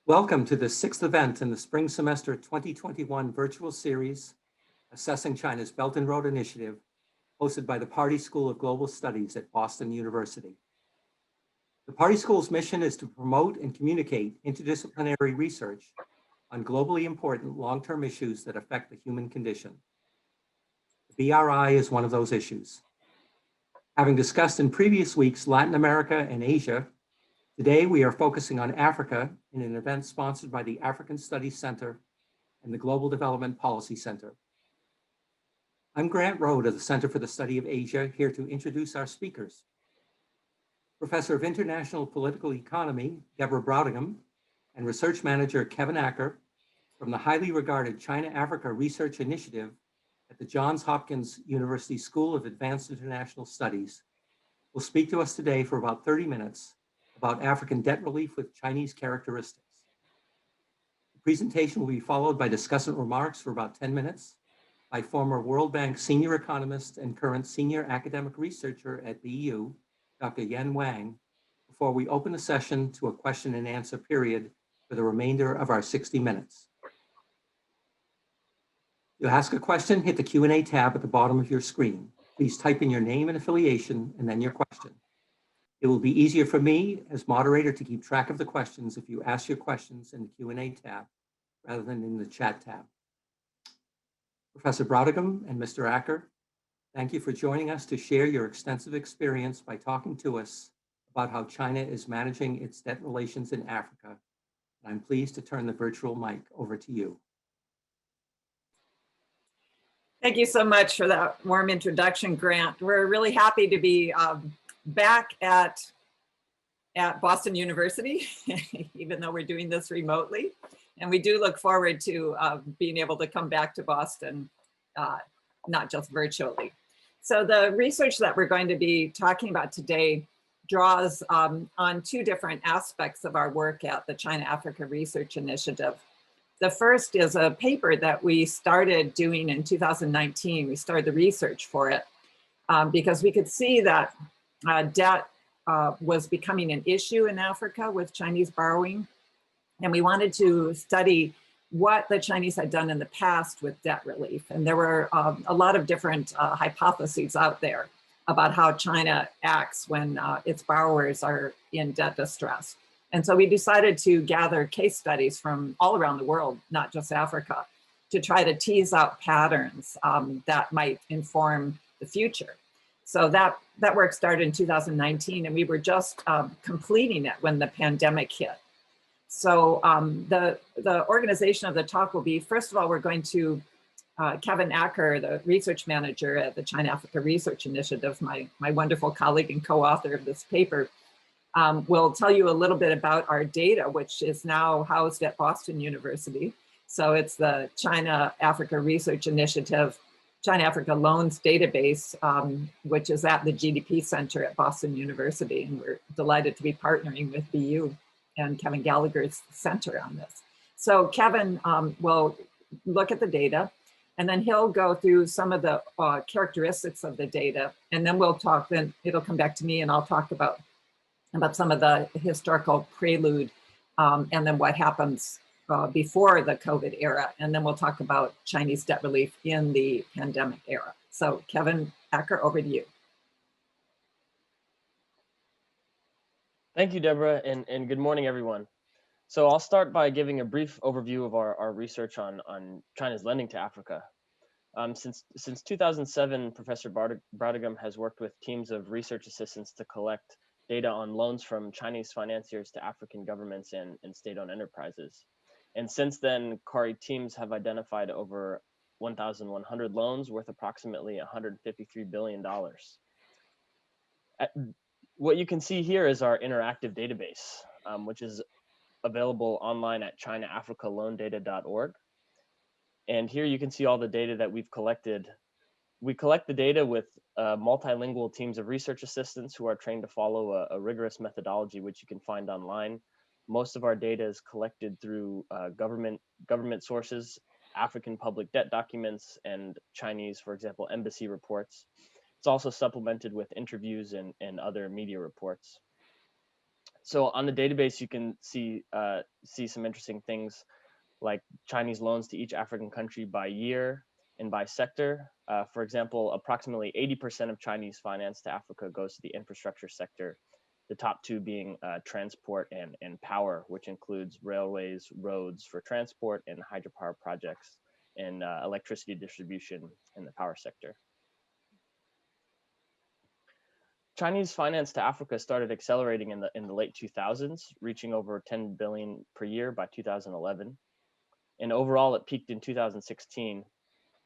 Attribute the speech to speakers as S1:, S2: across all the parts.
S1: Welcome to the sixth event in the spring semester 2021 virtual series, Assessing China's Belt and Road Initiative, hosted by the Pardee School of Global Studies at Boston University. The Pardee School's mission is to promote and communicate interdisciplinary research on globally important long-term issues that affect the human condition. The BRI is one of those issues. Having discussed in previous weeks Latin America and Asia, today we are focusing on Africa in an event sponsored by the African Studies Center and the Global Development Policy Center. I'm Grant Rode of the Center for the Study of Asia, here to introduce our speakers. Professor of International Political Economy, Deborah Brautigam, and Research Manager Kevin Acker from the highly regarded China-Africa Research Initiative at the Johns Hopkins University School of Advanced International Studies will speak to us today for about 30 minutes about African debt relief with Chinese characteristics. The presentation will be followed by discussant remarks for about 10 minutes by former World Bank senior economist and current senior academic researcher at the EU, Dr. Yan Wang, before we open the session to a question and answer period for the remainder of our 60 minutes. To ask a question, hit the Q&A tab at the bottom of your screen. Please type in your name and affiliation and then your question. It will be easier for me as moderator to keep track of the questions if you ask your questions in the Q&A tab rather than in the chat tab. Professor Brautigam and Mr. Acker, thank you for joining us to share your extensive experience by talking to us about how China is managing its debt relations in Africa. I'm pleased to turn the virtual mic over to you.
S2: Thank you so much for that warm introduction, Grant. We're really happy to be back at Boston University, even though we're doing this remotely. And we do look forward to being able to come back to Boston, not just virtually. So the research that we're going to be talking about today draws on two different aspects of our work at the China-Africa Research Initiative. The first is a paper that we started doing in 2019. We started the research for it because we could see that debt was becoming an issue in Africa with Chinese borrowing. And we wanted to study what the Chinese had done in the past with debt relief. And there were a lot of different hypotheses out there about how China acts when its borrowers are in debt distress. And so we decided to gather case studies from all around the world, not just Africa, to try to tease out patterns that might inform the future. So that work started in 2019, and we were just completing it when the pandemic hit. So the organization of the talk will be, first of all, we're going to, Kevin Acker, the research manager at the China-Africa Research Initiative, my wonderful colleague and co-author of this paper, will tell you a little bit about our data, which is now housed at Boston University. So it's the China-Africa Research Initiative, China-Africa Loans Database, which is at the GDP Center at Boston University. And we're delighted to be partnering with BU and Kevin Gallagher's center on this. So Kevin will look at the data, and then he'll go through some of the characteristics of the data, and then we'll talk, then it'll come back to me and I'll talk about some of the historical prelude and then what happens before the COVID era. And then we'll talk about Chinese debt relief in the pandemic era. So Kevin Acker, over to you.
S3: Thank you, Deborah, and good morning, everyone. So I'll start by giving a brief overview of our research on China's lending to Africa. Since 2007, Professor Brautigam has worked with teams of research assistants to collect data on loans from Chinese financiers to African governments and state-owned enterprises. And since then, CARI teams have identified over 1,100 loans worth approximately $153 billion. What you can see here is our interactive database, which is available online at chinaafricaloandata.org. And here you can see all the data that we've collected. We collect the data with multilingual teams of research assistants who are trained to follow a rigorous methodology, which you can find online. Most of our data is collected through government sources, African public debt documents, and Chinese, for example, embassy reports. It's also supplemented with interviews and other media reports. So on the database, you can see some interesting things like Chinese loans to each African country by year and by sector. For example, approximately 80% of Chinese finance to Africa goes to the infrastructure sector, the top two being transport and power, which includes railways, roads for transport, and hydropower projects and electricity distribution in the power sector. Chinese finance to Africa started accelerating in the late 2000s, reaching over 10 billion per year by 2011. And overall, it peaked in 2016.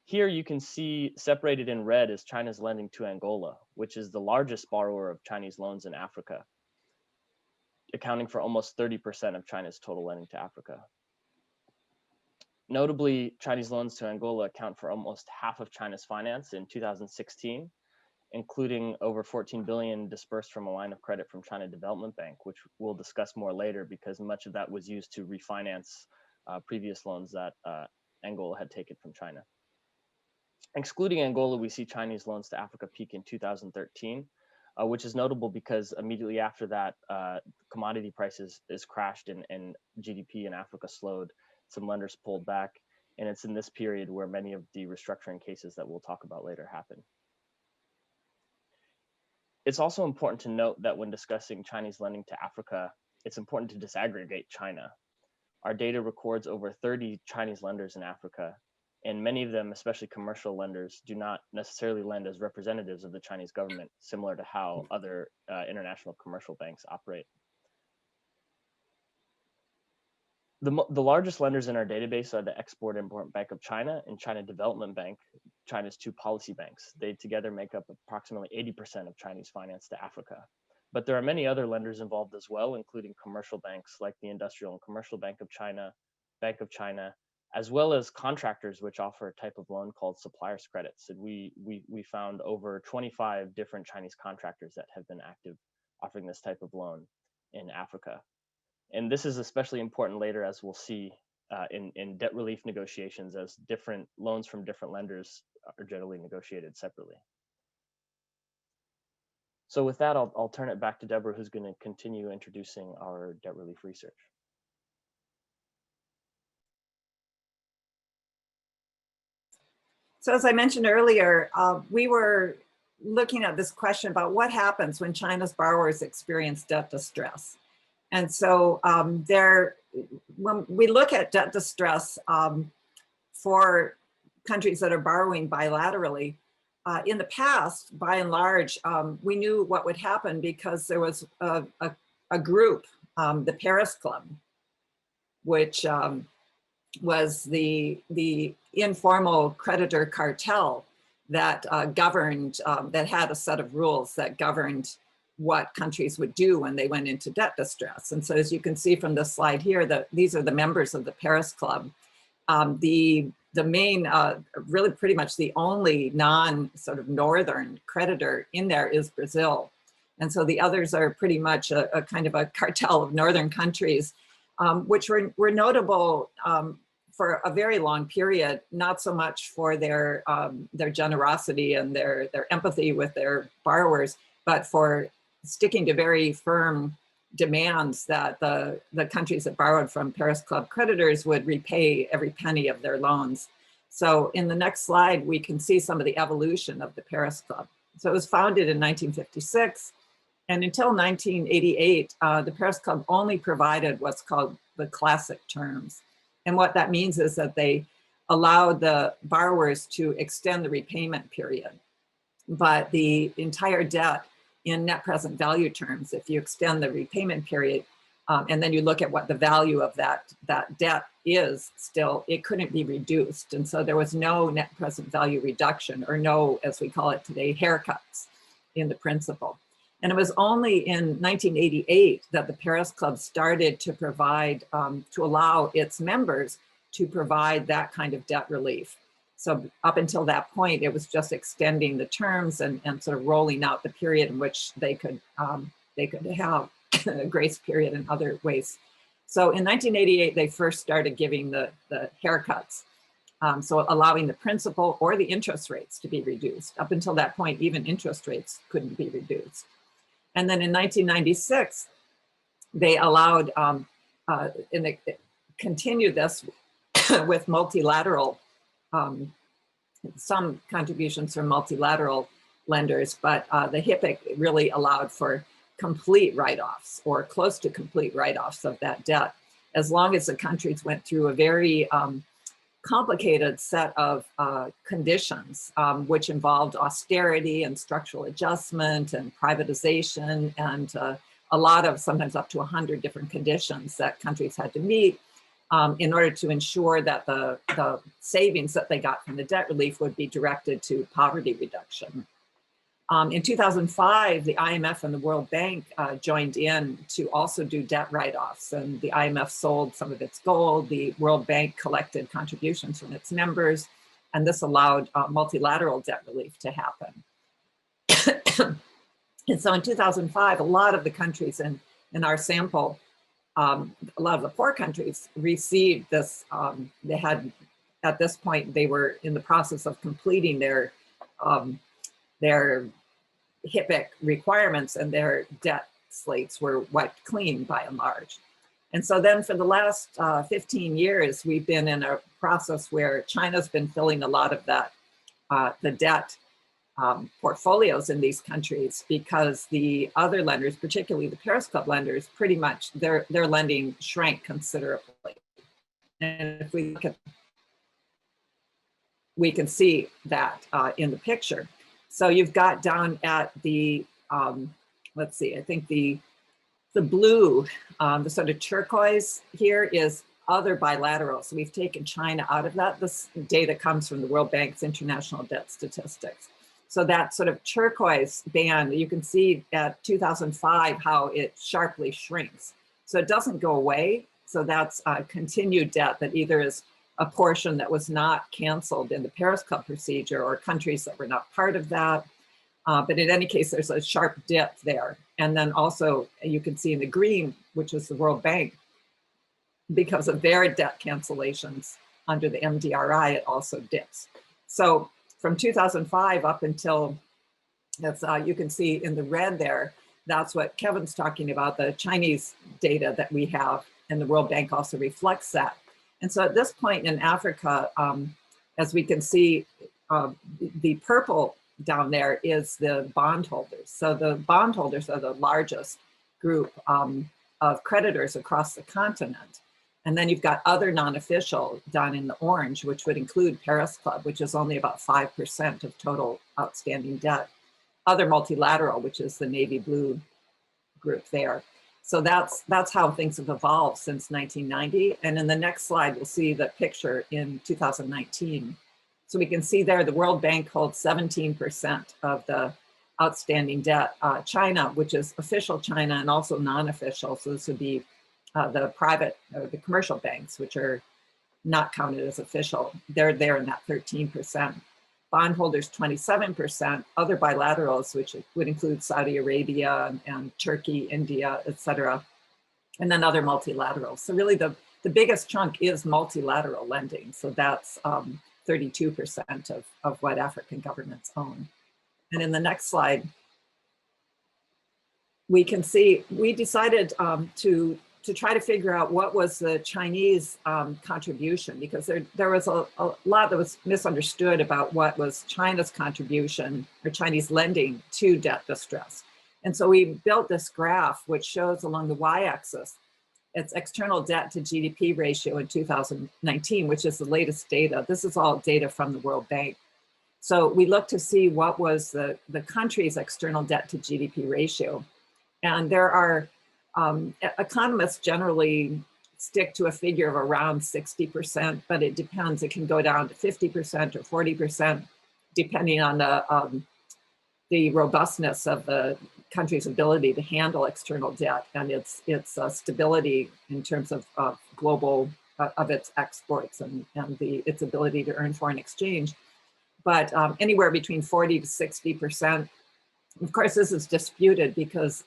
S3: Here you can see separated in red is China's lending to Angola, which is the largest borrower of Chinese loans in Africa, accounting for almost 30% of China's total lending to Africa. Notably, Chinese loans to Angola account for almost half of China's finance in 2016, including over 14 billion dispersed from a line of credit from China Development Bank, which we'll discuss more later because much of that was used to refinance previous loans that Angola had taken from China. Excluding Angola, we see Chinese loans to Africa peak in 2013, which is notable because immediately after that, commodity prices crashed and GDP in Africa slowed. Some lenders pulled back, and it's in this period where many of the restructuring cases that we'll talk about later happen. It's also important to note that when discussing Chinese lending to Africa, it's important to disaggregate China. Our data records over 30 Chinese lenders in Africa, and many of them, especially commercial lenders, do not necessarily lend as representatives of the Chinese government, similar to how other international commercial banks operate. The largest lenders in our database are the Export-Import Bank of China and China Development Bank, China's two policy banks. They together make up approximately 80% of Chinese finance to Africa. But there are many other lenders involved as well, including commercial banks like the Industrial and Commercial Bank of China, as well as contractors, which offer a type of loan called suppliers credits. And we found over 25 different Chinese contractors that have been active offering this type of loan in Africa. And this is especially important later, as we'll see in debt relief negotiations, as different loans from different lenders are generally negotiated separately. So with that, I'll turn it back to Deborah, who's going to continue introducing our debt relief research.
S2: So as I mentioned earlier, we were looking at this question about what happens when China's borrowers experience debt distress. And so when we look at debt distress for countries that are borrowing bilaterally, in the past, by and large, we knew what would happen because there was a group, the Paris Club, which was the informal creditor cartel that governed, that had a set of rules that governed what countries would do when they went into debt distress. And so as you can see from this slide here, that these are the members of the Paris Club. The main, really pretty much the only sort of northern creditor in there is Brazil. And so the others are pretty much a kind of a cartel of northern countries, which were notable for a very long period, not so much for their generosity and their empathy with their borrowers, but for sticking to very firm demands that the countries that borrowed from Paris Club creditors would repay every penny of their loans. So in the next slide, we can see some of the evolution of the Paris Club. So it was founded in 1956, and until 1988, the Paris Club only provided what's called the classic terms. And what that means is that they allowed the borrowers to extend the repayment period, but the entire debt in net present value terms, if you extend the repayment period, and then you look at what the value of that debt is still, it couldn't be reduced. And so there was no net present value reduction, or no, as we call it today, haircuts in the principal. And it was only in 1988 that the Paris Club started to provide, to allow its members to provide that kind of debt relief. So up until that point, it was just extending the terms and sort of rolling out the period in which they could have a grace period in other ways. So in 1988, they first started giving the haircuts. So allowing the principal or the interest rates to be reduced. Up until that point, even interest rates couldn't be reduced. And then in 1996, they allowed, and it continued this with multilateral, some contributions from multilateral lenders, but the HIPC really allowed for complete write-offs or close to complete write-offs of that debt, as long as the countries went through a very complicated set of conditions, which involved austerity and structural adjustment and privatization and a lot of, sometimes up to 100 different conditions that countries had to meet in order to ensure that the savings that they got from the debt relief would be directed to poverty reduction. In 2005, the IMF and the World Bank joined in to also do debt write-offs, and the IMF sold some of its gold. The World Bank collected contributions from its members, and this allowed multilateral debt relief to happen. And so in 2005, a lot of the countries in our sample, a lot of the poor countries received this. They had, at this point, they were in the process of completing their HIPC requirements, and their debt slates were wiped clean by and large. And so then for the last 15 years, we've been in a process where China's been filling a lot of that, the debt portfolios in these countries, because the other lenders, particularly the Paris Club lenders, pretty much their lending shrank considerably. And if we look at, we can see that in the picture. So you've got down at the, let's see, I think the blue, the sort of turquoise here is other bilateral. So we've taken China out of that. This data comes from the World Bank's International Debt Statistics. So that sort of turquoise band, you can see at 2005 how it sharply shrinks. So it doesn't go away. So that's continued debt that either is a portion that was not canceled in the Paris Club procedure or countries that were not part of that. But in any case, there's a sharp dip there. And then also you can see in the green, which is the World Bank, because of their debt cancellations under the MDRI, it also dips. So from 2005 up until, that's you can see in the red there, that's what Kevin's talking about, the Chinese data that we have, and the World Bank also reflects that. And so at this point in Africa, as we can see, the purple down there is the bondholders. So the bondholders are the largest group of creditors across the continent. And then you've got other non-official down in the orange, which would include Paris Club, which is only about 5% of total outstanding debt. Other multilateral, which is the navy blue group there. So that's how things have evolved since 1990. And in the next slide, we'll see the picture in 2019. So we can see there the World Bank holds 17% of the outstanding debt. China, which is official China and also non-official, so this would be the private or the commercial banks, which are not counted as official, they're there in that 13%. Bondholders 27%, other bilaterals, which would include Saudi Arabia and Turkey, India, et cetera, and then other multilaterals. So really the biggest chunk is multilateral lending. So that's 32% of what African governments own. And in the next slide, we can see, we decided to try to figure out what was the Chinese contribution, because there was a lot that was misunderstood about what was China's contribution or Chinese lending to debt distress. And so we built this graph, which shows along the y-axis, its external debt to GDP ratio in 2019, which is the latest data. This is all data from the World Bank. So we looked to see what was the country's external debt to GDP ratio. And there are, economists generally stick to a figure of around 60%, but it depends. It can go down to 50% or 40%, depending on the robustness of the country's ability to handle external debt and its stability in terms of global, of its exports and its ability to earn foreign exchange. But anywhere between 40 to 60%. Of course, this is disputed because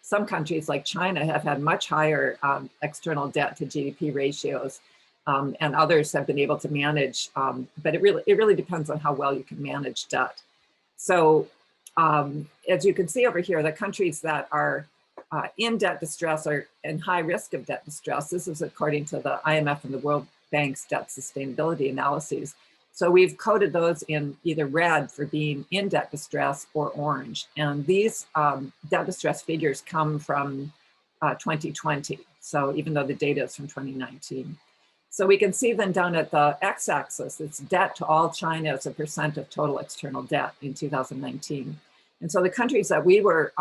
S2: some countries like China have had much higher external debt to GDP ratios, and others have been able to manage, but it really depends on how well you can manage debt. So as you can see over here, the countries that are in debt distress or in high risk of debt distress. This is according to the IMF and the World Bank's debt sustainability analyses. So we've coded those in either red for being in debt distress or orange. And these debt distress figures come from 2020. So even though the data is from 2019. So we can see then down at the x-axis, it's debt to all China as a percent of total external debt in 2019. And so the countries that we were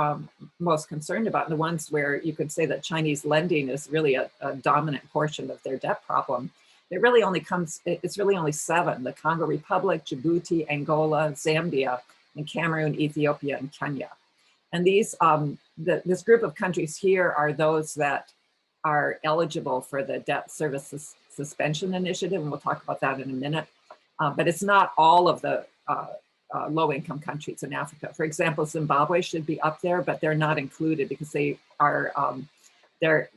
S2: most concerned about, the ones where you could say that Chinese lending is really a dominant portion of their debt problem, it really only comes, it's really only 7: the Congo Republic, Djibouti, Angola, Zambia, and Cameroon, Ethiopia, and Kenya. And these, this group of countries here are those that are eligible for the debt service suspension initiative, and we'll talk about that in a minute. But it's not all of the low-income countries in Africa. For example, Zimbabwe should be up there, but they're not included because they are they're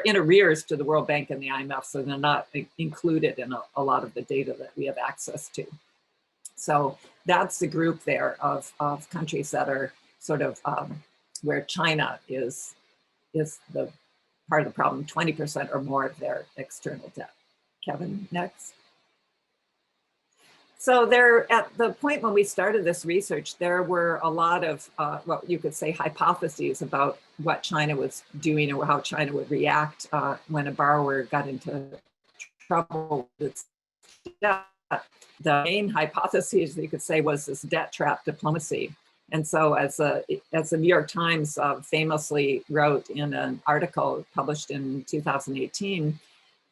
S2: in arrears to the World Bank and the IMF, so they're not included in a lot of the data that we have access to. So that's the group there of countries that are sort of where China is the part of the problem, 20% or more of their external debt. Kevin, next. So there, at the point when we started this research, there were a lot of what you could say hypotheses about what China was doing or how China would react when a borrower got into trouble with its debt. The main hypothesis, you could say, was this debt trap diplomacy. And so as the New York Times famously wrote in an article published in 2018,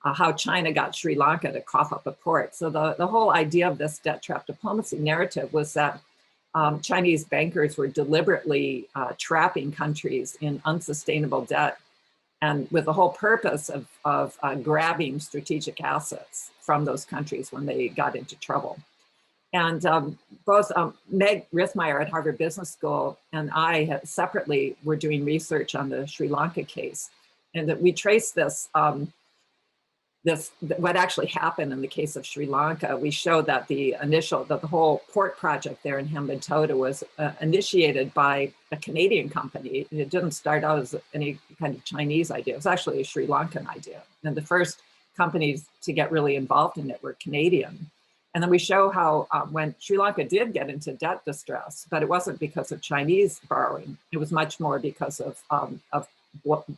S2: how China got Sri Lanka to cough up a port. So the whole idea of this debt trap diplomacy narrative was that Chinese bankers were deliberately trapping countries in unsustainable debt, and with the whole purpose of grabbing strategic assets from those countries when they got into trouble. And both Meg Rithmeyer at Harvard Business School and I separately were doing research on the Sri Lanka case, and that we traced this, what actually happened in the case of Sri Lanka. We showed that the whole port project there in Hambantota was initiated by a Canadian company. It didn't start out as any kind of Chinese idea. It was actually a Sri Lankan idea. And the first companies to get really involved in it were Canadian. And then we show how when Sri Lanka did get into debt distress, but it wasn't because of Chinese borrowing. It was much more because of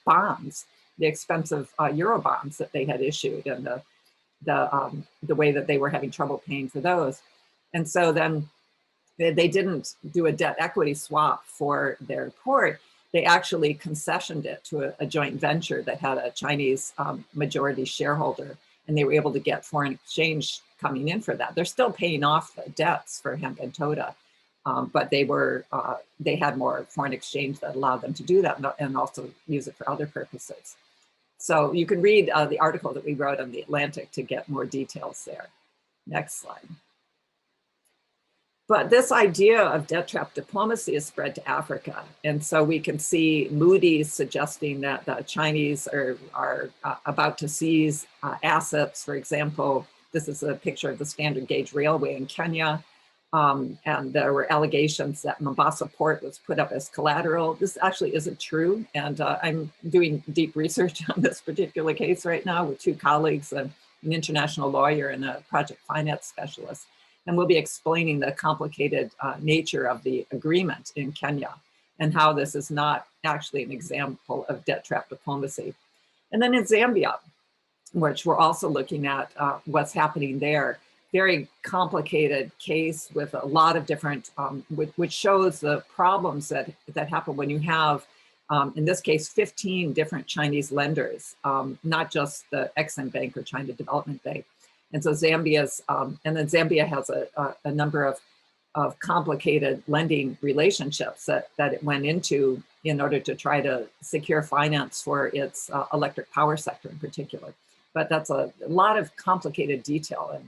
S2: bonds, the expensive Euro bonds that they had issued, and the way that they were having trouble paying for those. And so then they didn't do a debt equity swap for their port. They actually concessioned it to a joint venture that had a Chinese majority shareholder, and they were able to get foreign exchange coming in for that. They're still paying off the debts for Hambantota, but they had more foreign exchange that allowed them to do that and also use it for other purposes. So you can read the article that we wrote on The Atlantic to get more details there. Next slide. But this idea of debt trap diplomacy is spread to Africa. And so we can see Moody's suggesting that the Chinese are about to seize assets. For example, this is a picture of the standard gauge railway in Kenya. And there were allegations that Mombasa port was put up as collateral. This actually isn't true. And I'm doing deep research on this particular case right now with 2 colleagues, an international lawyer and a project finance specialist. And we'll be explaining the complicated nature of the agreement in Kenya and how this is not actually an example of debt trap diplomacy. And then in Zambia, which we're also looking at what's happening there, very complicated case with a lot of different, which shows the problems that happen when you have, in this case, 15 different Chinese lenders, not just the Exim Bank or China Development Bank. And so Zambia's, and then Zambia has a number of complicated lending relationships that it went into in order to try to secure finance for its electric power sector in particular. But that's a lot of complicated detail.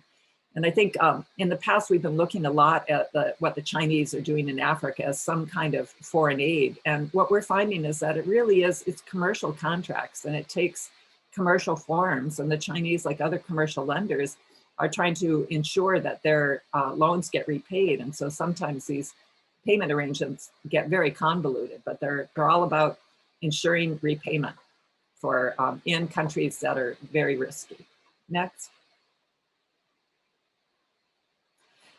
S2: And I think in the past, we've been looking a lot at what the Chinese are doing in Africa as some kind of foreign aid. And what we're finding is that it really is, it's commercial contracts, and it takes commercial forms, and the Chinese, like other commercial lenders, are trying to ensure that their loans get repaid. And so sometimes these payment arrangements get very convoluted, but they're all about ensuring repayment for in countries that are very risky. Next.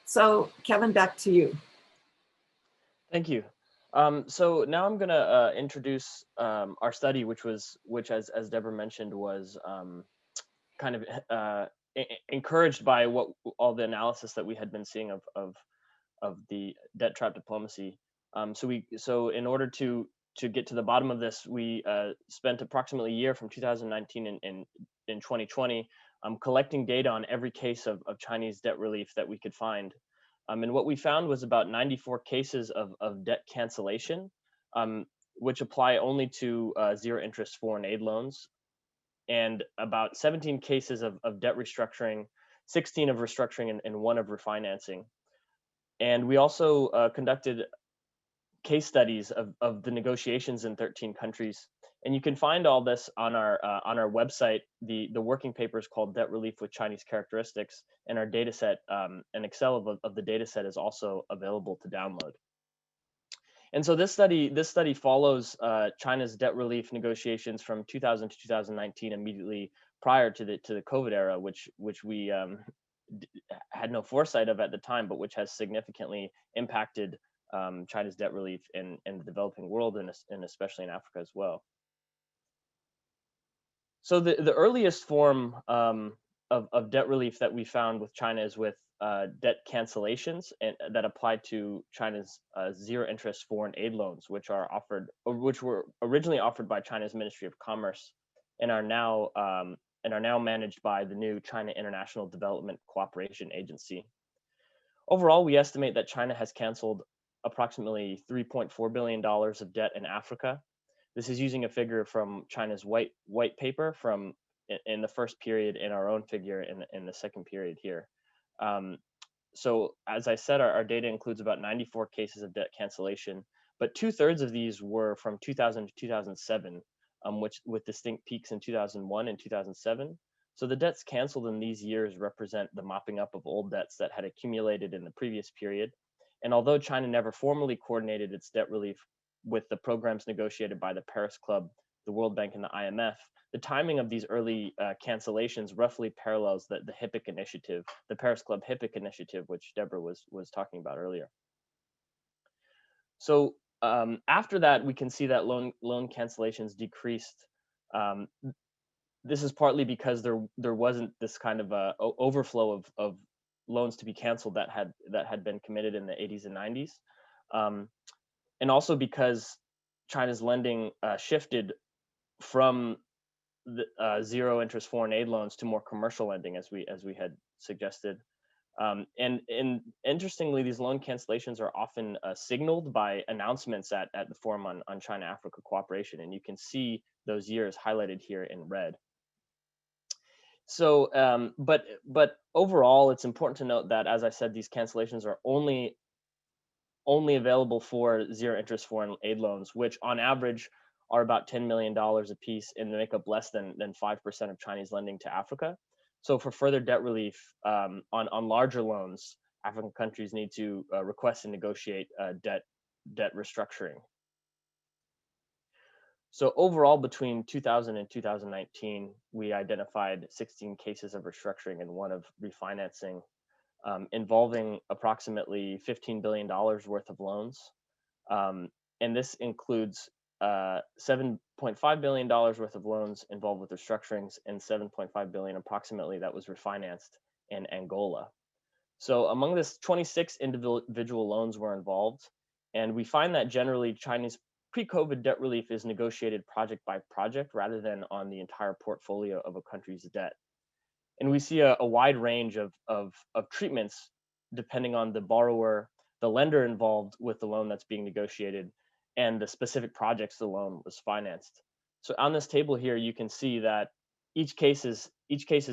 S2: So Kevin, back to you.
S3: Thank you. So now I'm going to introduce our study, which as Deborah mentioned, was kind of encouraged by all the analysis that we had been seeing of the debt trap diplomacy. So in order to get to the bottom of this, we spent approximately a year from 2019 and in 2020 collecting data on every case of Chinese debt relief that we could find. And what we found was about 94 cases of debt cancellation, which apply only to zero interest foreign aid loans, and about 17 cases of debt restructuring, 16 of restructuring, and 1 of refinancing. And we also conducted case studies of the negotiations in 13 countries. And you can find all this on our website. The working paper is called Debt Relief with Chinese Characteristics, and our data set, an Excel of the data set is also available to download. And so this study follows China's debt relief negotiations from 2000 to 2019, immediately prior to the COVID era, which we had no foresight of at the time, but which has significantly impacted China's debt relief in the developing world, and especially in Africa as well. So the earliest form of debt relief that we found with China is with debt cancellations, and that applied to China's zero interest foreign aid loans, which were originally offered by China's Ministry of Commerce and are now managed by the new China International Development Cooperation Agency. Overall, we estimate that China has canceled approximately $3.4 billion of debt in Africa. This is using a figure from China's white paper from in the first period, and our own figure in the second period here. So as I said, our data includes about 94 cases of debt cancellation, but 2/3 of these were from 2000 to 2007, which with distinct peaks in 2001 and 2007. So the debts canceled in these years represent the mopping up of old debts that had accumulated in the previous period. And although China never formally coordinated its debt relief with the programs negotiated by the Paris Club, the World Bank, and the IMF, the timing of these early cancellations roughly parallels the HIPC initiative, the Paris Club HIPC initiative, which Deborah was talking about earlier. So after that, we can see that loan cancellations decreased. This is partly because there wasn't this kind of overflow of loans to be canceled that had been committed in the 80s and 90s, and also because China's lending shifted from the zero interest foreign aid loans to more commercial lending, as we had suggested. And interestingly, these loan cancellations are often signaled by announcements at the Forum on China-Africa Cooperation, and you can see those years highlighted here in red. So, but overall, it's important to note that, as I said, these cancellations are only available for zero interest foreign aid loans, which on average are about $10 million a piece and make up less than 5% of Chinese lending to Africa. So for further debt relief on larger loans, African countries need to request and negotiate debt restructuring. So overall, between 2000 and 2019, we identified 16 cases of restructuring and 1 of refinancing, involving approximately $15 billion worth of loans. And this includes $7.5 billion worth of loans involved with restructurings and $7.5 billion approximately that was refinanced in Angola. So among this, 26 individual loans were involved, and we find that generally Chinese pre-COVID debt relief is negotiated project by project rather than on the entire portfolio of a country's debt. And we see a wide range of treatments depending on the borrower, the lender involved with the loan that's being negotiated, and the specific projects the loan was financed. So on this table here, you can see that each case is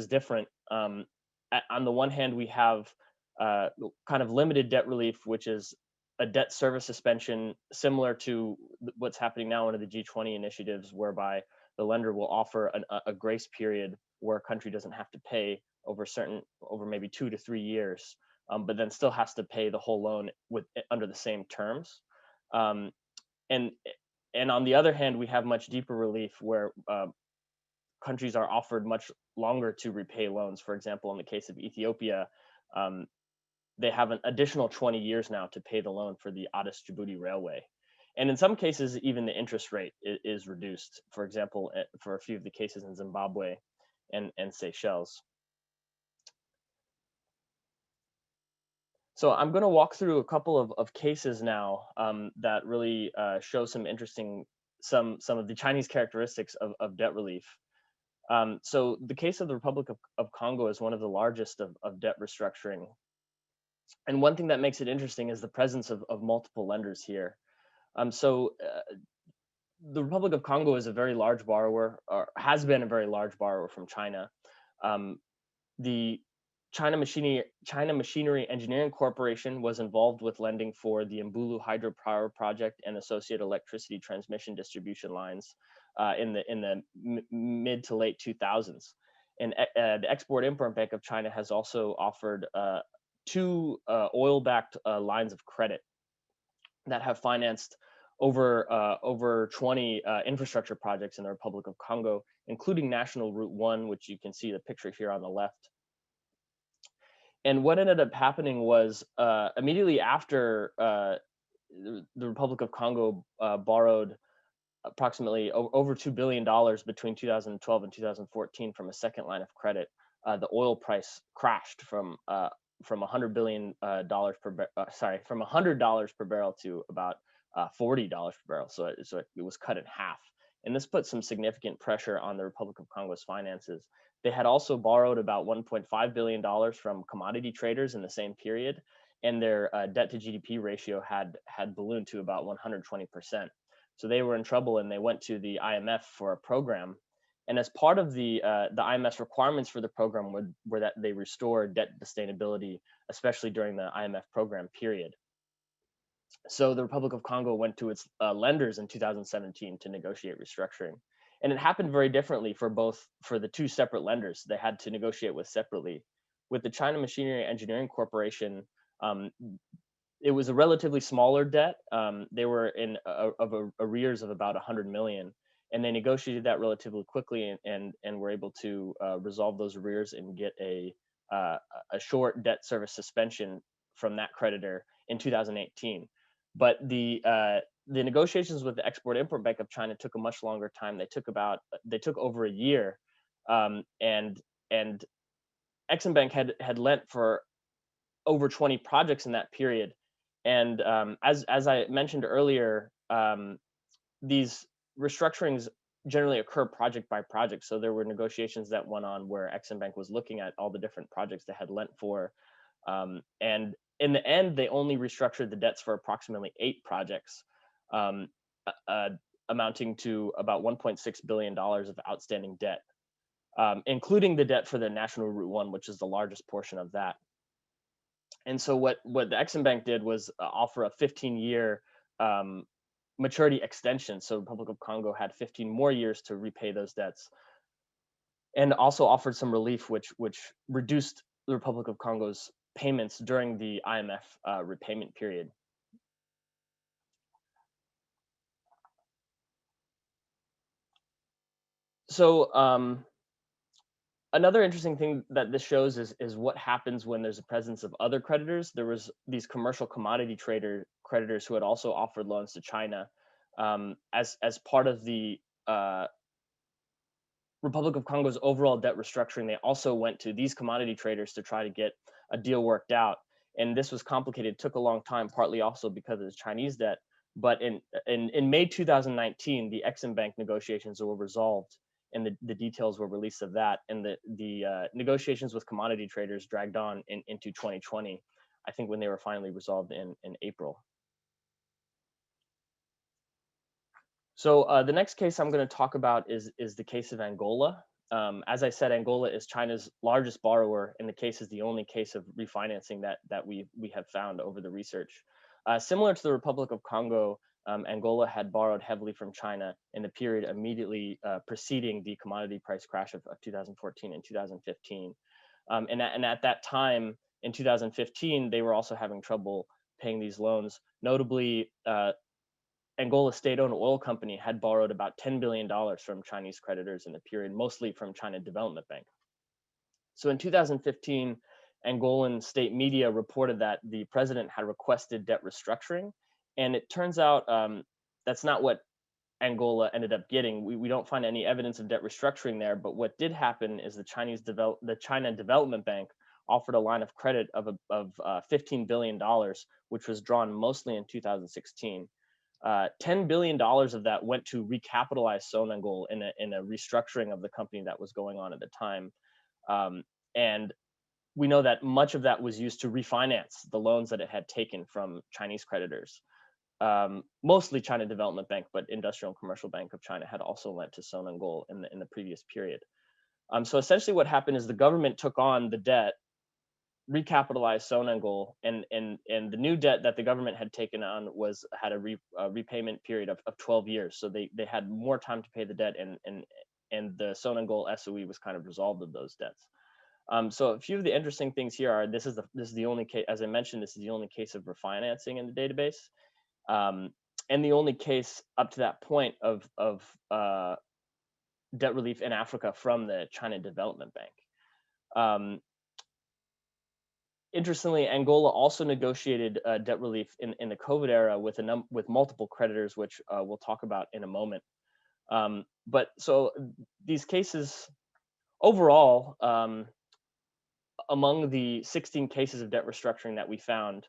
S3: different. On the one hand, we have kind of limited debt relief, which is a debt service suspension similar to what's happening now under the G20 initiatives, whereby the lender will offer a grace period where a country doesn't have to pay over maybe 2 to 3 years, but then still has to pay the whole loan under the same terms. And and on the other hand, we have much deeper relief where countries are offered much longer to repay loans. For example, in the case of Ethiopia, they have an additional 20 years now to pay the loan for the Addis-Djibouti Railway. And in some cases, even the interest rate is reduced. For example, for a few of the cases in Zimbabwe and Seychelles. So I'm going to walk through a couple of cases now that really show some interesting, some of the Chinese characteristics of debt relief. So the case of the Republic of Congo is one of the largest of debt restructuring. And one thing that makes it interesting is the presence of multiple lenders here. The Republic of Congo is a very large borrower, or has been a very large borrower from China. The China Machinery Engineering Corporation was involved with lending for the Mbulu hydropower project and associated electricity transmission distribution lines in the mid to late 2000s. And the Export-Import Bank of China has also offered 2 oil-backed lines of credit that have financed over 20 infrastructure projects in the Republic of Congo, including National Route 1, which you can see the picture here on the left. And what ended up happening was immediately after the Republic of Congo borrowed approximately over $2 billion between 2012 and 2014 from a second line of credit, the oil price crashed from $100 per barrel to about $40 per barrel. So it was cut in half. And this put some significant pressure on the Republic of Congo's finances. They had also borrowed about $1.5 billion from commodity traders in the same period, and their debt to GDP ratio had ballooned to about 120%. So they were in trouble, and they went to the IMF for a program. And as part of the IMF's requirements for the program were that they restore debt sustainability, especially during the IMF program period. So the Republic of Congo went to its lenders in 2017 to negotiate restructuring. And it happened very differently for the 2 separate lenders they had to negotiate with separately. With the China Machinery Engineering Corporation, it was a relatively smaller debt. They were in arrears of about 100 million, and they negotiated that relatively quickly and were able to resolve those arrears and get a short debt service suspension from that creditor in 2018. But the negotiations with the Export-Import Bank of China took a much longer time. They took over a year, and Exim Bank had lent for over 20 projects in that period. And as I mentioned earlier, these restructurings generally occur project by project. So there were negotiations that went on where Exim Bank was looking at all the different projects they had lent for, and in the end, they only restructured the debts for approximately 8 projects, amounting to about $1.6 billion of outstanding debt, including the debt for the National Route 1, which is the largest portion of that. And so what the Exim Bank did was offer a 15-year maturity extension. So the Republic of Congo had 15 more years to repay those debts, and also offered some relief, which reduced the Republic of Congo's payments during the IMF repayment period. So another interesting thing that this shows is what happens when there's a presence of other creditors. There was these commercial commodity creditors who had also offered loans to China as part of the Republic of Congo's overall debt restructuring. They also went to these commodity traders to try to get a deal worked out. And this was complicated, took a long time, partly also because of the Chinese debt. But in May 2019, the Exim Bank negotiations were resolved, and the details were released of that. And the negotiations with commodity traders dragged on into 2020, I think, when they were finally resolved in April. So the next case I'm going to talk about is the case of Angola. As I said, Angola is China's largest borrower, and the case is the only case of refinancing that we have found over the research. Similar to the Republic of Congo, Angola had borrowed heavily from China in the period immediately preceding the commodity price crash of 2014 and 2015. And at that time, in 2015, they were also having trouble paying these loans. Notably, Angola state-owned oil company had borrowed about $10 billion from Chinese creditors in the period, mostly from China Development Bank. So in 2015, Angolan state media reported that the president had requested debt restructuring. And it turns out that's not what Angola ended up getting. We don't find any evidence of debt restructuring there, but what did happen is the China Development Bank offered a line of credit of $15 billion, which was drawn mostly in 2016. $10 billion of that went to recapitalize Sonangol in a restructuring of the company that was going on at the time. And we know that much of that was used to refinance the loans that it had taken from Chinese creditors. Mostly China Development Bank, but Industrial and Commercial Bank of China had also lent to Sonangol in the previous period. So essentially what happened is the government took on the debt, recapitalized Sonangol, and the new debt that the government had taken on had a repayment period of 12 years. So they had more time to pay the debt, and the Sonangol SOE was kind of resolved of those debts. So a few of the interesting things here are this is the only case, as I mentioned, this is the only case of refinancing in the database, and the only case up to that point of debt relief in Africa from the China Development Bank. Interestingly, Angola also negotiated debt relief in the COVID era with multiple creditors, which we'll talk about in a moment. But so these cases overall, among the 16 cases of debt restructuring that we found,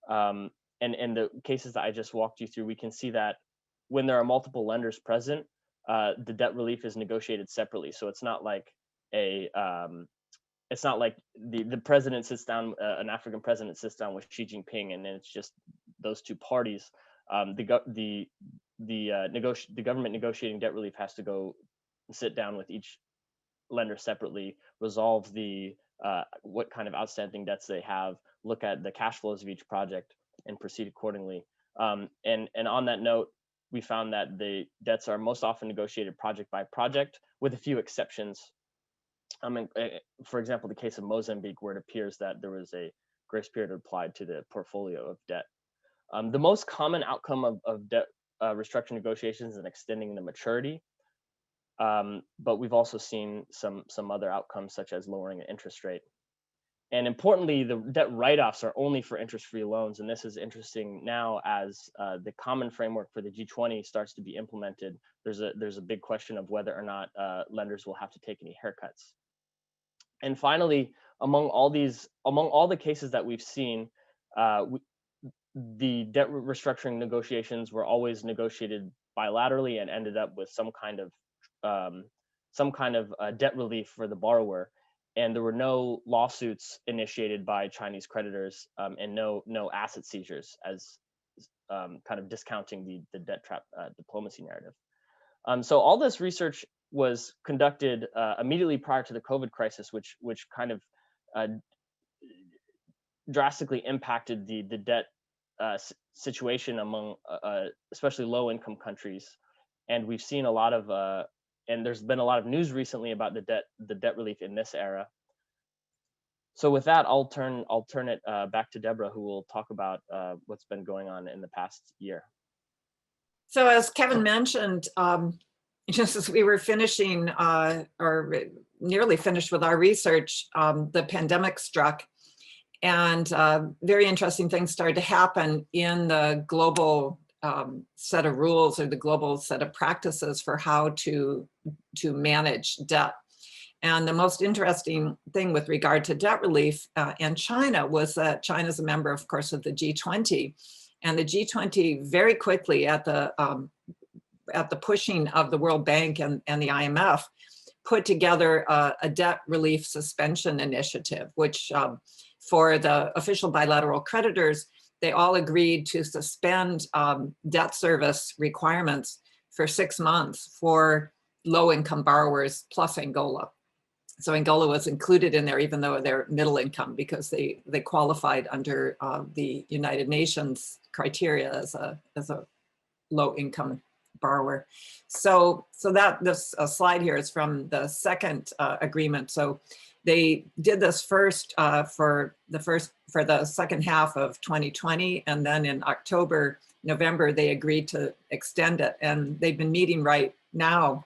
S3: and the cases that I just walked you through, we can see that when there are multiple lenders present, the debt relief is negotiated separately. So it's not like it's not like the president sits down, an African president sits down with Xi Jinping, and then it's just those two parties. The government negotiating debt relief has to go sit down with each lender separately, resolve what kind of outstanding debts they have, look at the cash flows of each project, and proceed accordingly. And on that note, we found that the debts are most often negotiated project by project, with a few exceptions. For example, the case of Mozambique, where it appears that there was a grace period applied to the portfolio of debt. The most common outcome of debt restructuring negotiations is extending the maturity. But we've also seen some other outcomes, such as lowering the interest rate. And importantly, the debt write-offs are only for interest-free loans. And this is interesting now as the common framework for the G20 starts to be implemented. There's a big question of whether or not lenders will have to take any haircuts. And finally, among all the cases that we've seen, the debt restructuring negotiations were always negotiated bilaterally and ended up with some kind of debt relief for the borrower, and there were no lawsuits initiated by Chinese creditors, and no asset seizures, as kind of discounting the debt trap diplomacy narrative. So all this research was conducted immediately prior to the COVID crisis, which kind of drastically impacted the debt situation among especially low-income countries. And we've seen a lot of and there's been a lot of news recently about the debt relief in this era. So with that, I'll turn it back to Deborah, who will talk about what's been going on in the past year.
S2: So as Kevin mentioned, just as we were finishing or nearly finished with our research, the pandemic struck, and very interesting things started to happen in the global set of rules, or the global set of practices for how to manage debt. And the most interesting thing with regard to debt relief in China was that China's a member, of course, of the G20, and the G20 very quickly at the pushing of the World Bank and the IMF put together a debt relief suspension initiative, which for the official bilateral creditors, they all agreed to suspend debt service requirements for 6 months for low-income borrowers plus Angola. So Angola was included in there, even though they're middle income, because they qualified under the United Nations criteria as a low-income borrower. So that this slide here is from the second agreement. So they did this first for the second half of 2020, and then in October November, they agreed to extend it, and they've been meeting right now.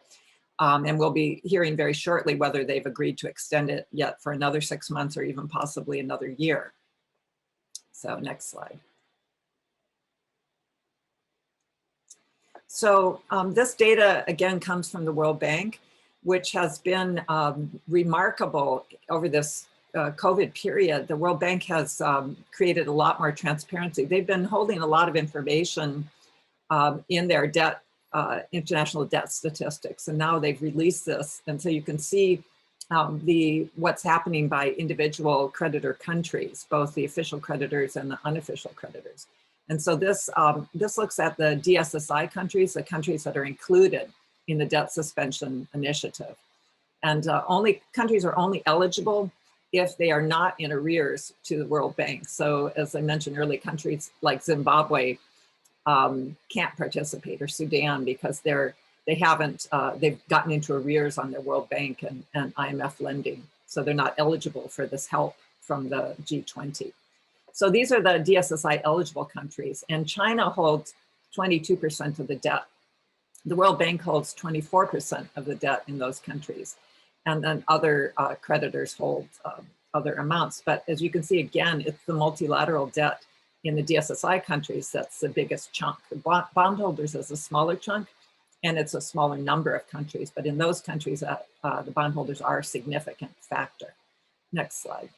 S2: And we'll be hearing very shortly whether they've agreed to extend it yet for another 6 months or even possibly another year. So next slide. So this data, again, comes from the World Bank, which has been remarkable over this COVID period. The World Bank has created a lot more transparency. They've been holding a lot of information in their debt, international debt statistics, and now they've released this. And so you can see what's happening by individual creditor countries, both the official creditors and the unofficial creditors. And so this looks at the DSSI countries, the countries that are included in the debt suspension initiative. And countries are only eligible if they are not in arrears to the World Bank. So as I mentioned earlier, countries like Zimbabwe can't participate, or Sudan, because they've gotten into arrears on their World Bank and IMF lending. So they're not eligible for this help from the G20. So these are the DSSI eligible countries, and China holds 22% of the debt. The World Bank holds 24% of the debt in those countries. And then other creditors hold other amounts. But as you can see, again, it's the multilateral debt in the DSSI countries that's the biggest chunk. The bondholders is a smaller chunk, and it's a smaller number of countries. But in those countries, the bondholders are a significant factor. Next slide.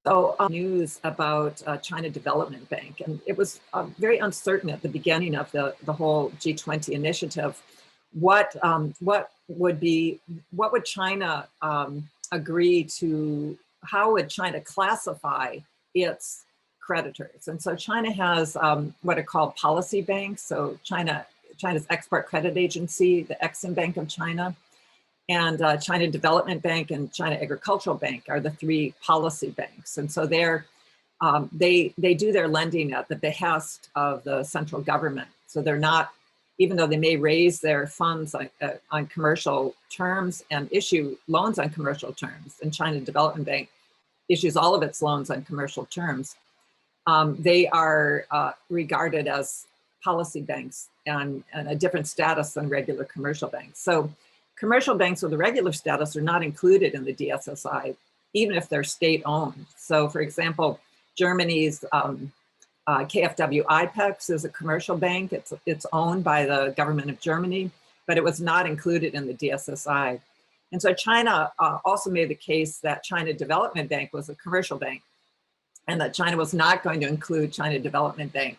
S2: So news about China Development Bank, and it was very uncertain at the beginning of the whole G20 initiative. What would China agree to? How would China classify its creditors? And so China has what are called policy banks. So China's Export Credit Agency, the Exim Bank of China, and China Development Bank and China Agricultural Bank are the three policy banks. And so they do their lending at the behest of the central government. So they're not, even though they may raise their funds on commercial terms and issue loans on commercial terms, and China Development Bank issues all of its loans on commercial terms, they are regarded as policy banks and a different status than regular commercial banks. So commercial banks with a regular status are not included in the DSSI, even if they're state-owned. So for example, Germany's KfW IPEX is a commercial bank. It's owned by the government of Germany, but it was not included in the DSSI. And so China also made the case that China Development Bank was a commercial bank, and that China was not going to include China Development Bank.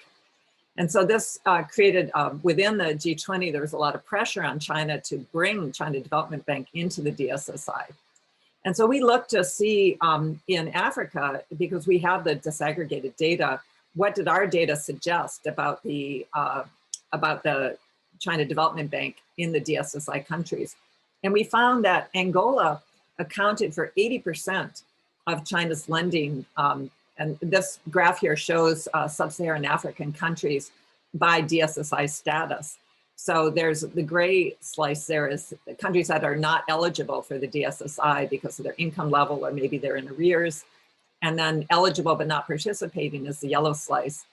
S2: And so this created, within the G20, there was a lot of pressure on China to bring China Development Bank into the DSSI. And so we looked to see in Africa, because we have the disaggregated data, what did our data suggest about the China Development Bank in the DSSI countries? And we found that Angola accounted for 80% of China's lending. And this graph here shows sub-Saharan African countries by DSSI status. So there's the gray slice there is the countries that are not eligible for the DSSI because of their income level, or maybe they're in arrears. And then eligible but not participating is the yellow slice.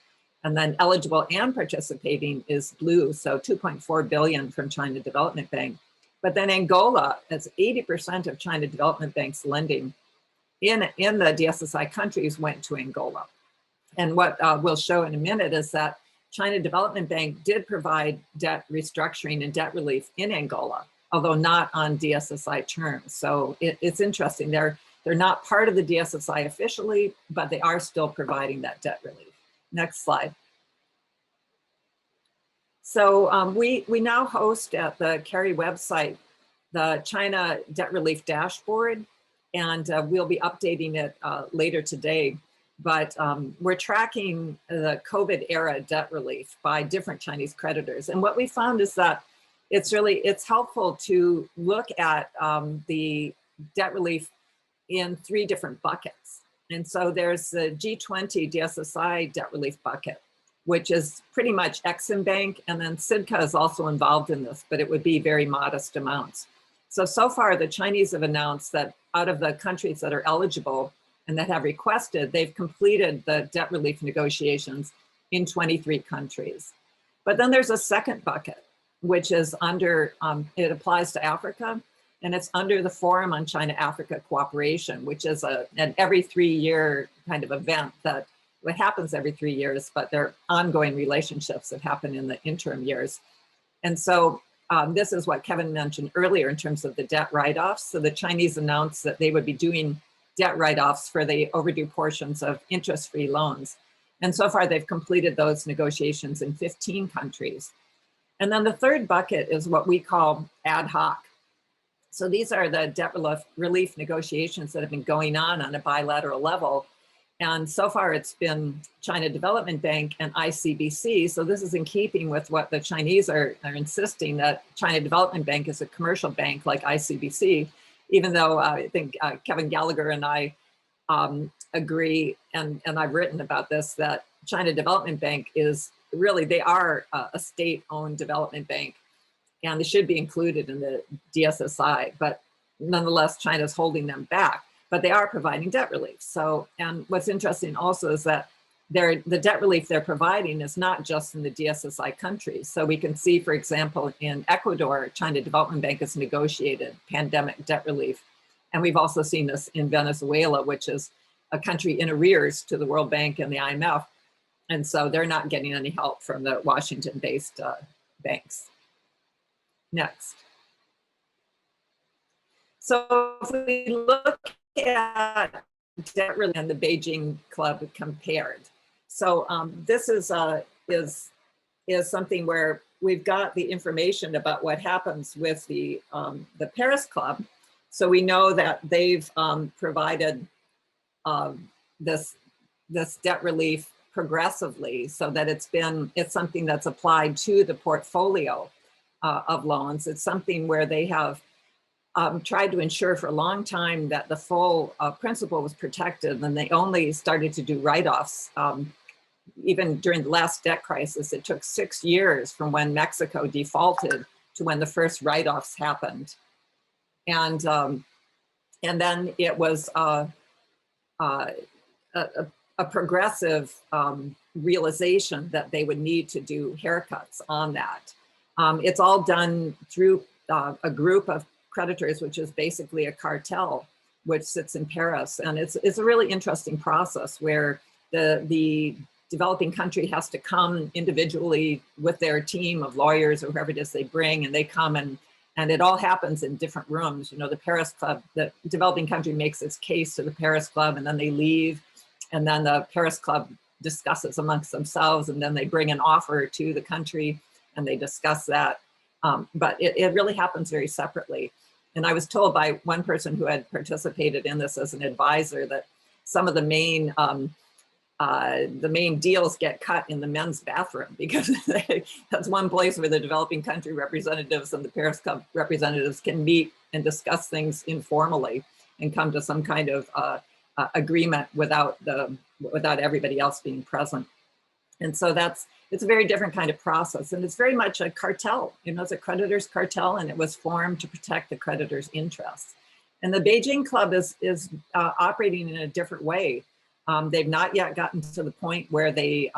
S2: And then eligible and participating is blue, so 2.4 billion from China Development Bank. But then Angola, that's 80% of China Development Bank's lending in the DSSI countries went to Angola. And what we'll show in a minute is that China Development Bank did provide debt restructuring and debt relief in Angola, although not on DSSI terms. So it's interesting. They're not part of the DSSI officially, but they are still providing that debt relief. Next slide. So we now host at the CARI website the China Debt Relief Dashboard, and we'll be updating it later today. But we're tracking the COVID era debt relief by different Chinese creditors. And what we found is that it's helpful to look at the debt relief in three different buckets. And so there's the G20 DSSI debt relief bucket, which is pretty much Exim Bank, and then SIDCA is also involved in this, but it would be very modest amounts. So far the Chinese have announced that out of the countries that are eligible, and that have requested, they've completed the debt relief negotiations in 23 countries. But then there's a second bucket, which is under, it applies to Africa, and it's under the Forum on China-Africa Cooperation, which is an every 3-year kind of event that what happens every 3 years, but they're ongoing relationships that happen in the interim years. And so this is what Kevin mentioned earlier in terms of the debt write-offs. So the Chinese announced that they would be doing debt write-offs for the overdue portions of interest-free loans. And so far they've completed those negotiations in 15 countries. And then the third bucket is what we call ad hoc. So these are the debt relief negotiations that have been going on a bilateral level. And so far it's been China Development Bank and ICBC. So this is in keeping with what the Chinese are insisting, that China Development Bank is a commercial bank like ICBC, even though I think Kevin Gallagher and I agree, and I've written about this, that China Development Bank is really, they are a state-owned development bank, and they should be included in the DSSI, but nonetheless, China's holding them back. But they are providing debt relief. So, and what's interesting also is that the debt relief they're providing is not just in the DSSI countries. So we can see, for example, in Ecuador, China Development Bank has negotiated pandemic debt relief. And we've also seen this in Venezuela, which is a country in arrears to the World Bank and the IMF. And so they're not getting any help from the Washington-based banks. Next. So if we look at debt relief and the Beijing Club compared. So this is something where we've got the information about what happens with the Paris Club. So we know that they've provided this debt relief progressively, so that it's something that's applied to the portfolio of loans. It's something where they have tried to ensure for a long time that the full principal was protected, and they only started to do write-offs. Even during the last debt crisis, it took 6 years from when Mexico defaulted to when the first write-offs happened. And then it was a progressive realization that they would need to do haircuts on that. It's all done through a group of creditors, which is basically a cartel, which sits in Paris. And it's a really interesting process where the developing country has to come individually with their team of lawyers or whoever it is they bring, and they come and it all happens in different rooms. You know, the Paris Club, the developing country makes its case to the Paris Club, and then they leave, and then the Paris Club discusses amongst themselves, and then they bring an offer to the country and they discuss that. But it really happens very separately. And I was told by one person who had participated in this as an advisor that some of the main deals get cut in the men's bathroom, because that's one place where the developing country representatives and the Paris Club representatives can meet and discuss things informally and come to some kind of agreement without everybody else being present. And so it's a very different kind of process, and it's very much a cartel. You know, it's a creditors cartel, and it was formed to protect the creditors' interests. And the Beijing Club is operating in a different way. They've not yet gotten to the point where they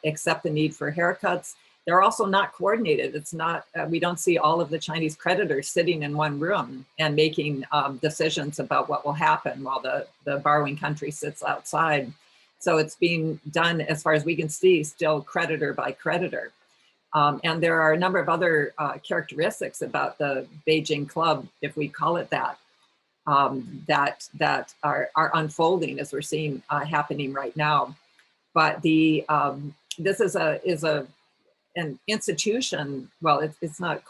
S2: accept the need for haircuts. They're also not coordinated. It's not, we don't see all of the Chinese creditors sitting in one room and making decisions about what will happen while the borrowing country sits outside. So it's being done, as far as we can see, still creditor by creditor. And there are a number of other characteristics about the Beijing Club, if we call it that, that are unfolding as we're seeing happening right now. But this is an institution. Well, it's not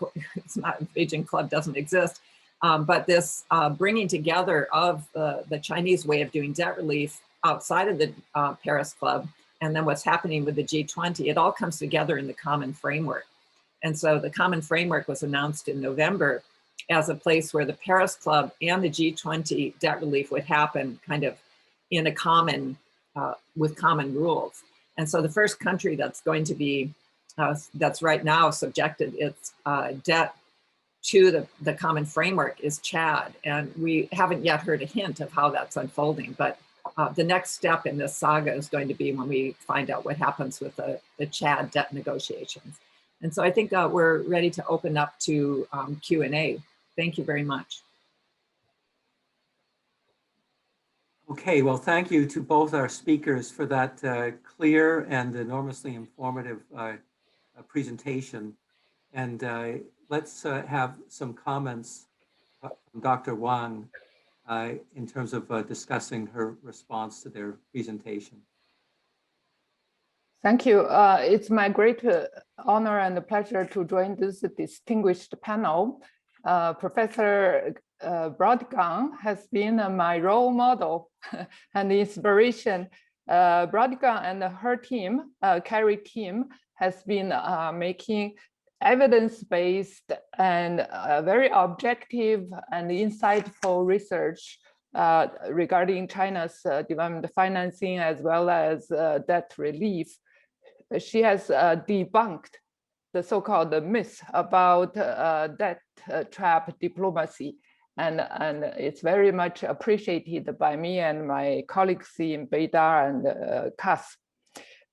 S2: Beijing Club doesn't exist, but this bringing together of the Chinese way of doing debt relief outside of the Paris Club, and then what's happening with the G20, it all comes together in the common framework. And so the common framework was announced in November as a place where the Paris Club and the G20 debt relief would happen kind of in a common, with common rules. And so the first country that's going to be, that's right now subjected its debt to the common framework is Chad. And we haven't yet heard a hint of how that's unfolding, but the next step in this saga is going to be when we find out what happens with the Chad debt negotiations. And so I think we're ready to open up to Q&A. Thank you very much.
S1: Okay, well, thank you to both our speakers for that clear and enormously informative presentation. And let's have some comments from Dr. Wang in terms of discussing her response to their presentation.
S4: Thank you. It's my great honor and pleasure to join this distinguished panel. Professor Brautigam has been my role model and inspiration. Brautigam and her team, Carrie team, has been making evidence-based and very objective and insightful research regarding China's development financing as well as debt relief. She has debunked the so-called myth about debt trap diplomacy. And it's very much appreciated by me and my colleagues in Beidar and CAS.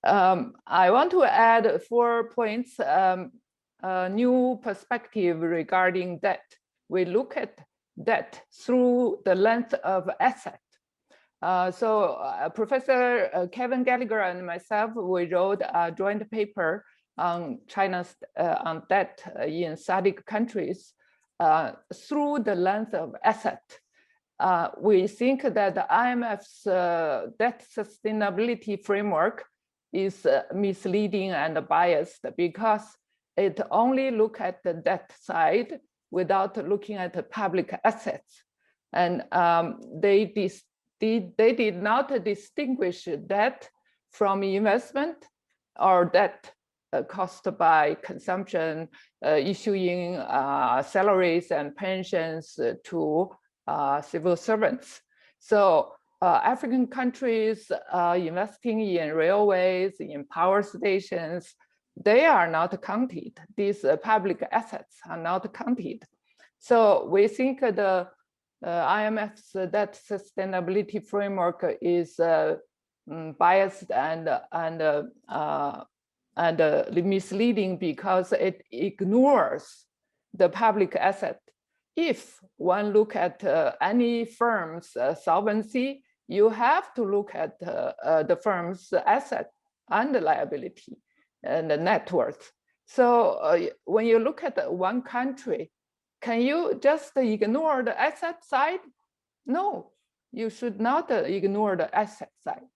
S4: I want to add 4 points, a new perspective regarding debt. We look at debt through the lens of asset. Professor Kevin Gallagher and myself, we wrote a joint paper on China's on debt in SADC countries through the lens of asset. We think that the IMF's debt sustainability framework is misleading and biased because it only looks at the debt side without looking at the public assets. And they did not distinguish debt from investment or debt caused by consumption, issuing salaries and pensions to civil servants. So African countries investing in railways, in power stations, they are not counted. These public assets are not counted. So we think the IMF's debt sustainability framework is biased and misleading because it ignores the public asset. If one look at any firm's solvency, you have to look at the firm's asset and the liability and the net worth. So when you look at one country, can you just ignore the asset side? No, you should not ignore the asset side.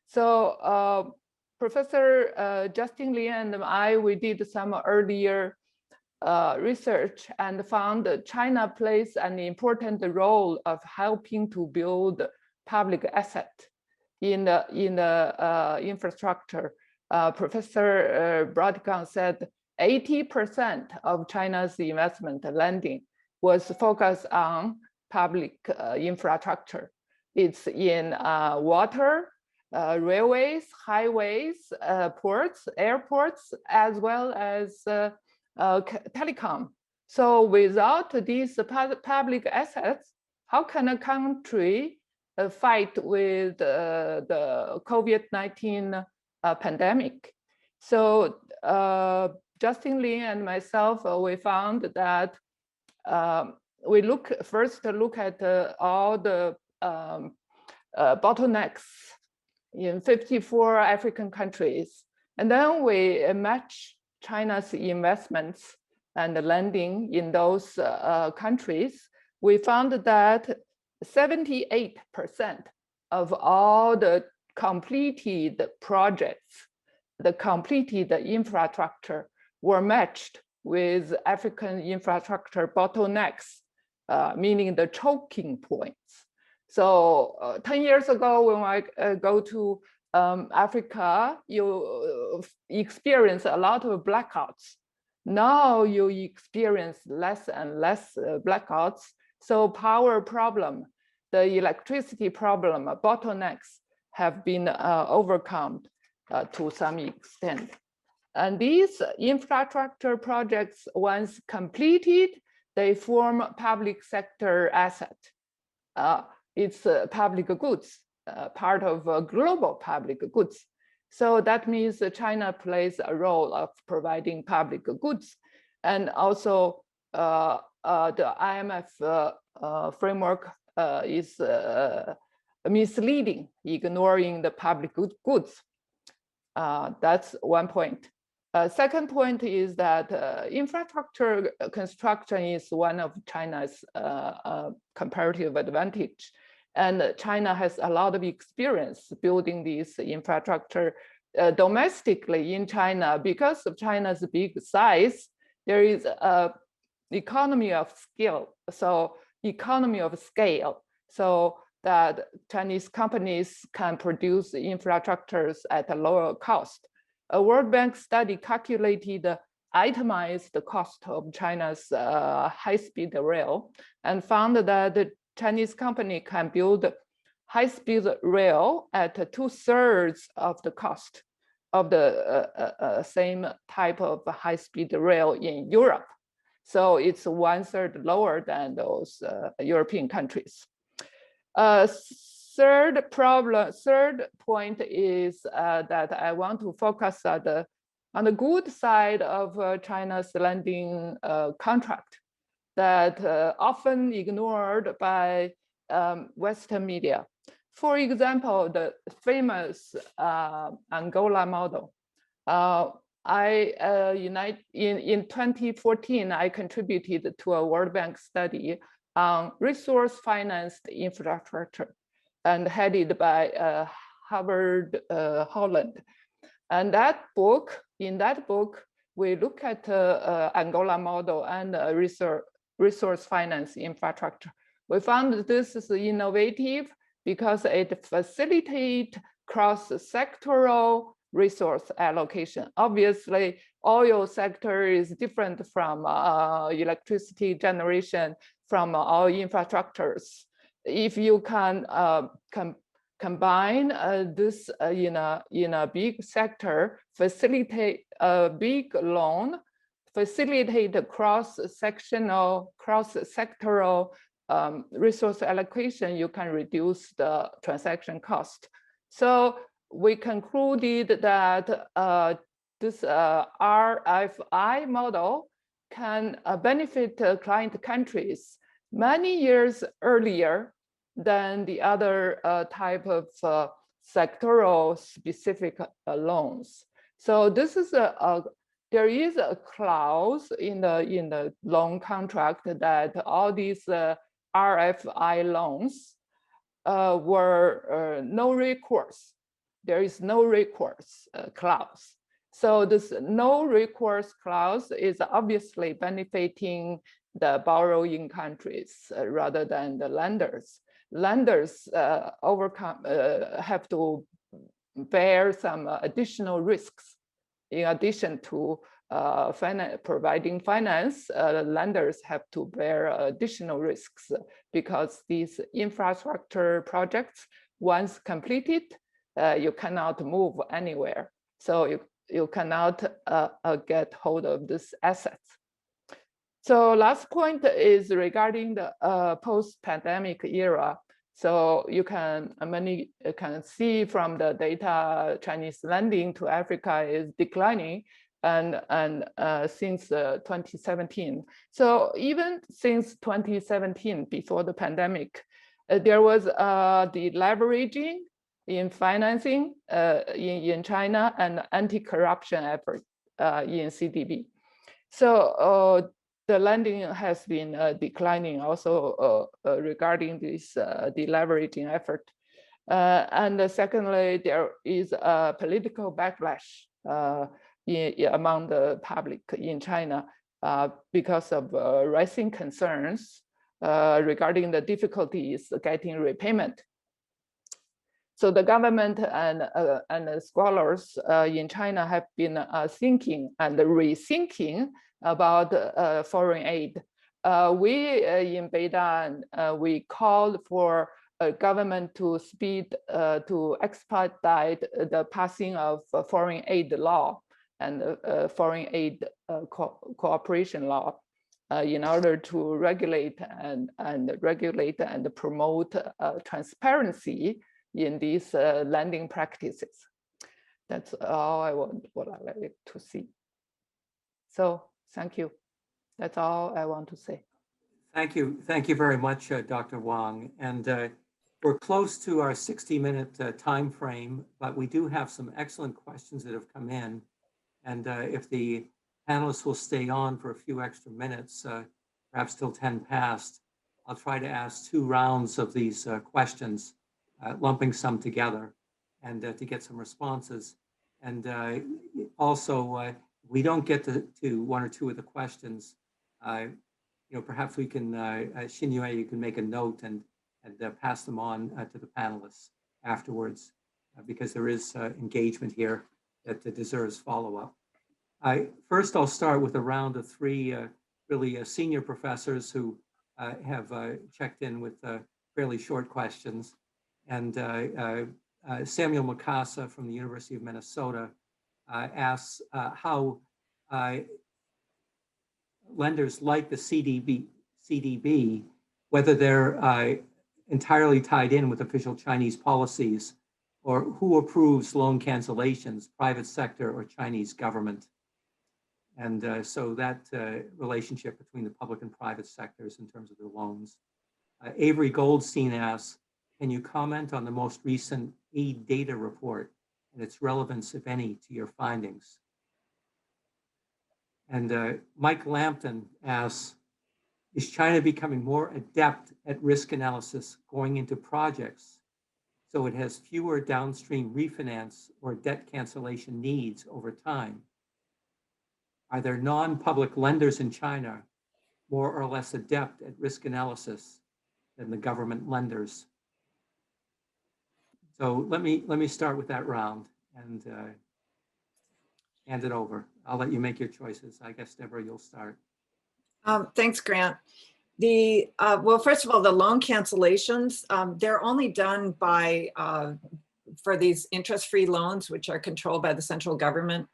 S4: So Professor Justin Li and I, we did some earlier research and found that China plays an important role of helping to build public asset in the infrastructure. Professor Brautigam said 80% of China's investment lending was focused on public infrastructure. It's in water, railways, highways, ports, airports, as well as telecom. So without these public assets, how can a country fight with the COVID-19 pandemic? So Justin Lin and myself, we found that we first look at all the bottlenecks in 54 African countries. And then we match China's investments and lending in those countries. We found that 78% of all the completed projects, the completed infrastructure were matched with African infrastructure bottlenecks, meaning the choking points. So 10 years ago, when I go to Africa, you experience a lot of blackouts. Now you experience less and less blackouts. So power problem, the electricity problem, bottlenecks have been overcome to some extent. And these infrastructure projects, once completed, they form public sector asset. It's public goods. part of global public goods. So that means that China plays a role of providing public goods. And also the IMF framework is misleading, ignoring the public goods. That's one point. Second point is that infrastructure construction is one of China's comparative advantage. And China has a lot of experience building this infrastructure domestically in China. Because of China's big size, there is an economy of scale. So that Chinese companies can produce infrastructures at a lower cost. A World Bank study calculated itemized the cost of China's high-speed rail and found that the Chinese company can build high-speed rail at 2/3 of the cost of the same type of high-speed rail in Europe. So it's 1/3 lower than those European countries. Third point is that I want to focus on the good side of China's lending contract that often ignored by Western media. For example, the famous Angola model. In 2014, I contributed to a World Bank study on resource financed infrastructure and headed by Harvard Holland. And in that book, we look at Angola model and resource finance infrastructure. We found that this is innovative because it facilitates cross-sectoral resource allocation. Obviously, oil sector is different from electricity generation, from all infrastructures. If you can combine this in a big sector, facilitate a big loan, facilitate cross-sectoral resource allocation, you can reduce the transaction cost. So we concluded that this RFI model can benefit client countries many years earlier than the other type of sectoral specific loans. So this is there is a clause in the loan contract that all these RFI loans were no recourse. There is no recourse clause. So this no recourse clause is obviously benefiting the borrowing countries rather than the lenders. Lenders have to bear some additional risks. In addition to providing finance, lenders have to bear additional risks because these infrastructure projects, once completed, you cannot move anywhere. So you cannot get hold of these assets. So last point is regarding the post-pandemic era. So many can see from the data, Chinese lending to Africa is declining and since 2017. So even since 2017, before the pandemic, there was the leveraging in financing in China and anti-corruption effort in CDB. So the lending has been declining also regarding this deleveraging effort. And secondly, there is a political backlash among the public in China because of rising concerns regarding the difficulties getting repayment. So the government and the scholars in China have been thinking and rethinking about foreign aid. We in Beida, we called for a government to expedite the passing of foreign aid law and foreign aid cooperation law in order to regulate and promote transparency in these lending practices. That's all what I like to see. So thank you. That's all I want to say.
S1: Thank you very much, Dr. Wang. And we're close to our 60-minute time frame, but we do have some excellent questions that have come in. And if the panelists will stay on for a few extra minutes, perhaps till 10 past, I'll try to ask 2 rounds of these questions, lumping some together, and to get some responses. And also, we don't get to 1 or 2 of the questions. Perhaps we can, Xinyue, you can make a note and pass them on to the panelists afterwards, because there is engagement here that deserves follow-up. First, I'll start with a round of 3 really senior professors who have checked in with fairly short questions. And Samuel Mukasa from the University of Minnesota asks how lenders like the CDB, whether they're entirely tied in with official Chinese policies, or who approves loan cancellations, private sector or Chinese government. And so that relationship between the public and private sectors in terms of their loans. Avery Goldstein asks, can you comment on the most recent aid data report and its relevance, if any, to your findings? And Mike Lampton asks, is China becoming more adept at risk analysis going into projects so it has fewer downstream refinance or debt cancellation needs over time? Are there non-public lenders in China more or less adept at risk analysis than the government lenders? So let me start with that round and hand it over. I'll let you make your choices. I guess, Deborah, you'll start.
S2: Thanks, Grant. Well, first of all, the loan cancellations, they're only done by, for these interest-free loans, which are controlled by the central government.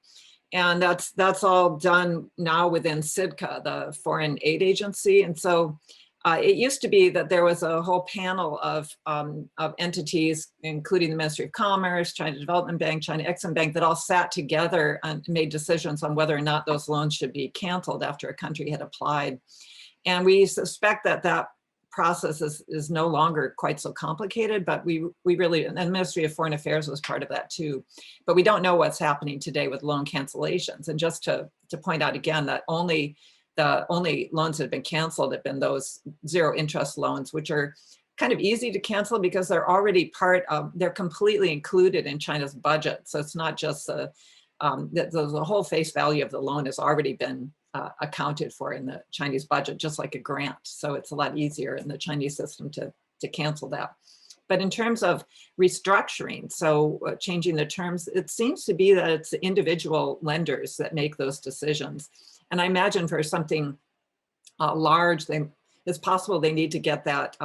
S2: And that's all done now within SIDCA, the Foreign Aid Agency. And so it used to be that there was a whole panel of entities, including the Ministry of Commerce, China Development Bank, China Exim Bank, that all sat together and made decisions on whether or not those loans should be canceled after a country had applied. And we suspect that that process is no longer quite so complicated, but we really, and the Ministry of Foreign Affairs was part of that too. But we don't know what's happening today with loan cancellations. And just to point out again that the only loans that have been canceled have been those 0 interest loans, which are kind of easy to cancel because they're already they're completely included in China's budget. So it's not just the whole face value of the loan has already been accounted for in the Chinese budget, just like a grant. So it's a lot easier in the Chinese system to cancel that. But in terms of restructuring, so changing the terms, it seems to be that it's the individual lenders that make those decisions. And I imagine for something large, it's possible they need to get that,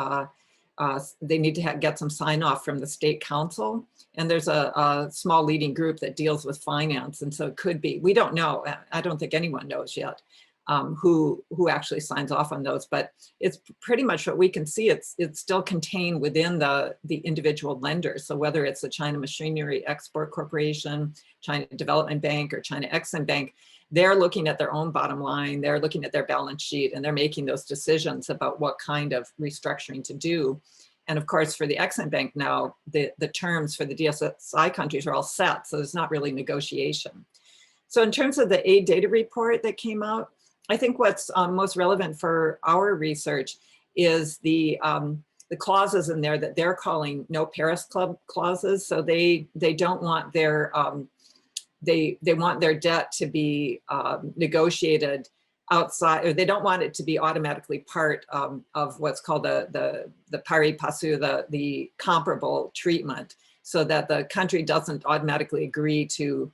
S2: they need to get some sign off from the state council. And there's a small leading group that deals with finance. And so it could be, we don't know, I don't think anyone knows yet who actually signs off on those, but it's pretty much what we can see. It's still contained within the individual lenders. So whether it's the China Machinery Export Corporation, China Development Bank, or China Exim Bank, they're looking at their own bottom line, they're looking at their balance sheet, and they're making those decisions about what kind of restructuring to do. And of course, for the Exim Bank now, the terms for the DSSI countries are all set, so there's not really negotiation. So in terms of the aid data report that came out, I think what's most relevant for our research is the clauses in there that they're calling no Paris Club clauses. So they don't want their they want their debt to be negotiated outside, or they don't want it to be automatically part of what's called the pari passu, the comparable treatment, so that the country doesn't automatically agree to,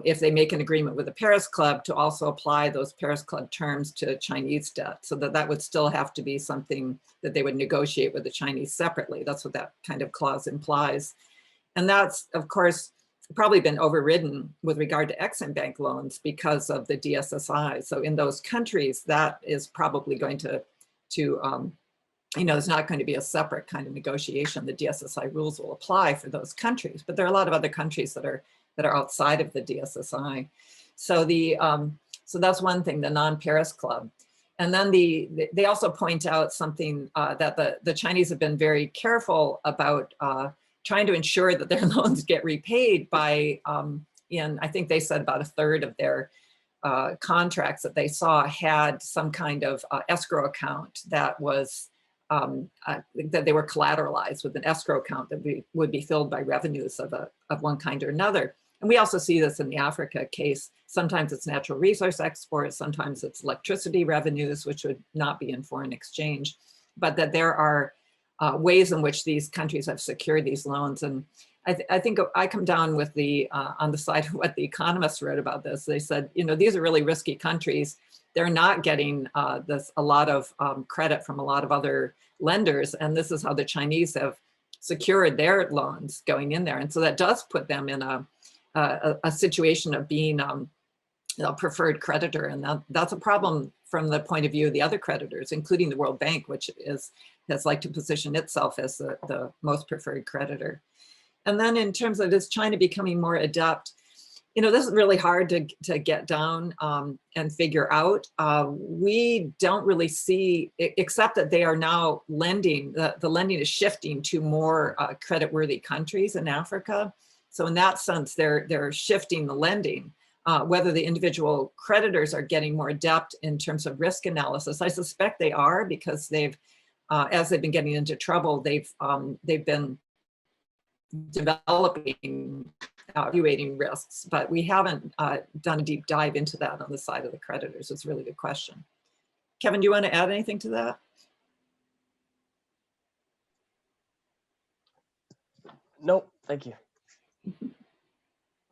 S2: if they make an agreement with the Paris Club, to also apply those Paris Club terms to Chinese debt, so that would still have to be something that they would negotiate with the Chinese separately. That's what that kind of clause implies. And that's, of course, probably been overridden with regard to Exim Bank loans because of the DSSI. So in those countries, that is probably going to there's not going to be a separate kind of negotiation. The DSSI rules will apply for those countries, but there are a lot of other countries that are outside of the DSSI. So so that's one thing, the non-Paris Club. And then they also point out something that the Chinese have been very careful about trying to ensure that their loans get repaid by, I think they said about a third of their contracts that they saw had some kind of escrow account that was, that they were collateralized with an escrow account that would be filled by revenues of one kind or another. And we also see this in the Africa case. Sometimes it's natural resource exports, sometimes it's electricity revenues, which would not be in foreign exchange, but that there are ways in which these countries have secured these loans. And I think I come down with on the side of what the economists wrote about this. They said, these are really risky countries. They're not getting a lot of credit from a lot of other lenders. And this is how the Chinese have secured their loans going in there. And so that does put them in a situation of being a preferred creditor. And that's a problem from the point of view of the other creditors, including the World Bank, which has liked to position itself as the most preferred creditor. And then in terms of, is China becoming more adept? This is really hard to get down and figure out. We don't really see, except that they are now lending, the lending is shifting to more creditworthy countries in Africa. So in that sense, they're shifting the lending. Whether the individual creditors are getting more adept in terms of risk analysis, I suspect they are, because they've, as they've been getting into trouble, they've been developing, evaluating risks, but we haven't done a deep dive into that on the side of the creditors. It's a really good question. Kevin, do you want to add anything to that?
S3: Nope, thank you.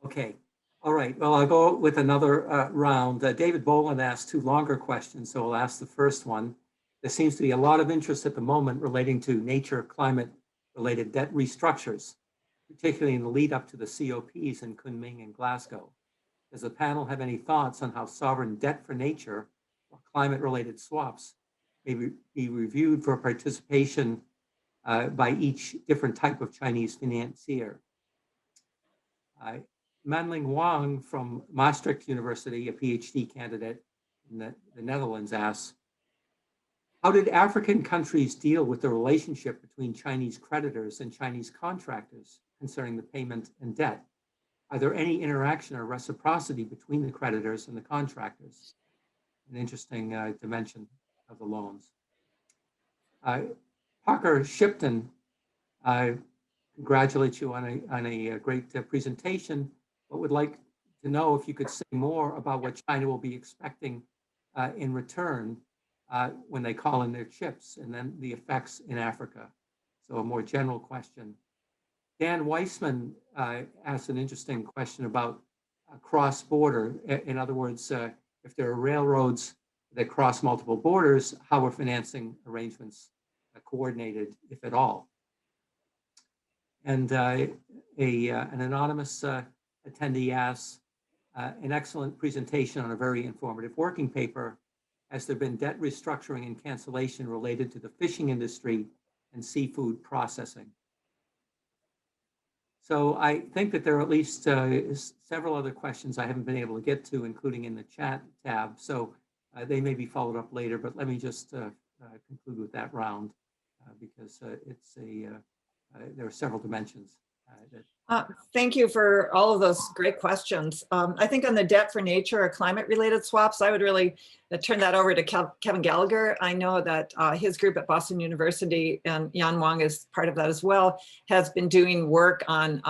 S1: Okay. All right. Well, I'll go with another round. David Boland asked two longer questions, so I'll ask the first one. There seems to be a lot of interest at the moment relating to nature, climate-related debt restructures, particularly in the lead up to the COPs in Kunming and Glasgow. Does the panel have any thoughts on how sovereign debt for nature or climate-related swaps may be reviewed for participation by each different type of Chinese financier? Manling Wang from Maastricht University, a PhD candidate in the Netherlands, asks, how did African countries deal with the relationship between Chinese creditors and Chinese contractors concerning the payment and debt? Are there any interaction or reciprocity between the creditors and the contractors? An interesting dimension of the loans. Parker Shipton, I congratulate you on a great presentation, but would like to know if you could say more about what China will be expecting in return when they call in their chips, and then the effects in Africa. So a more general question. Dan Weissman asked an interesting question about cross-border. In other words, if there are railroads that cross multiple borders, how are financing arrangements coordinated, if at all? And an anonymous attendee asks, an excellent presentation on a very informative working paper. Has there been debt restructuring and cancellation related to the fishing industry and seafood processing? So I think that there are at least several other questions I haven't been able to get to, including in the chat tab. So they may be followed up later, but let me just conclude with that round because there are several dimensions.
S2: Thank you for all of those great questions. I think on the debt for nature or climate related swaps, I would really turn that over to Kevin Gallagher. I know that his group at Boston University, and Yan Wang is part of that as well, has been doing work on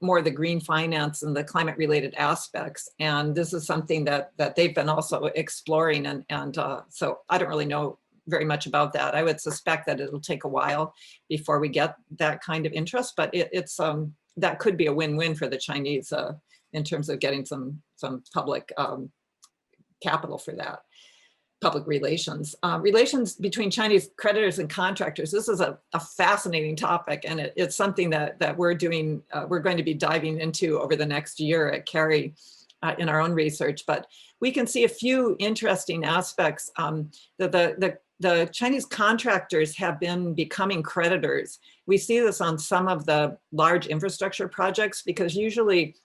S2: more of the green finance and the climate related aspects. And this is something that they've been also exploring. And so I don't really know very much about that. I would suspect that it'll take a while before we get that kind of interest, but it's that could be a win-win for the Chinese in terms of getting some public capital for that, public relations. Relations between Chinese creditors and contractors, this is a fascinating topic, and it's something that we're doing, we're going to be diving into over the next year at Carey in our own research, but we can see a few interesting aspects. The the Chinese contractors have been becoming creditors. We see this on some of the large infrastructure projects, because usually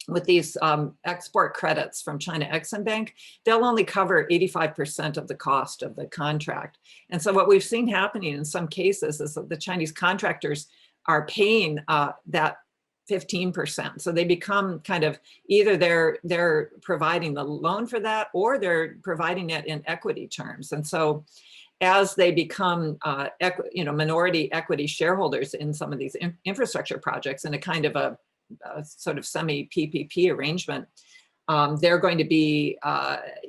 S2: with these export credits from China Exim Bank, they'll only cover 85% of the cost of the contract. And so what we've seen happening in some cases is that the Chinese contractors are paying that 15%. So they become kind of either they're providing the loan for that, or they're providing it in equity terms. And so as they become minority equity shareholders in some of these infrastructure projects in a kind of a sort of semi-PPP arrangement, they're going to be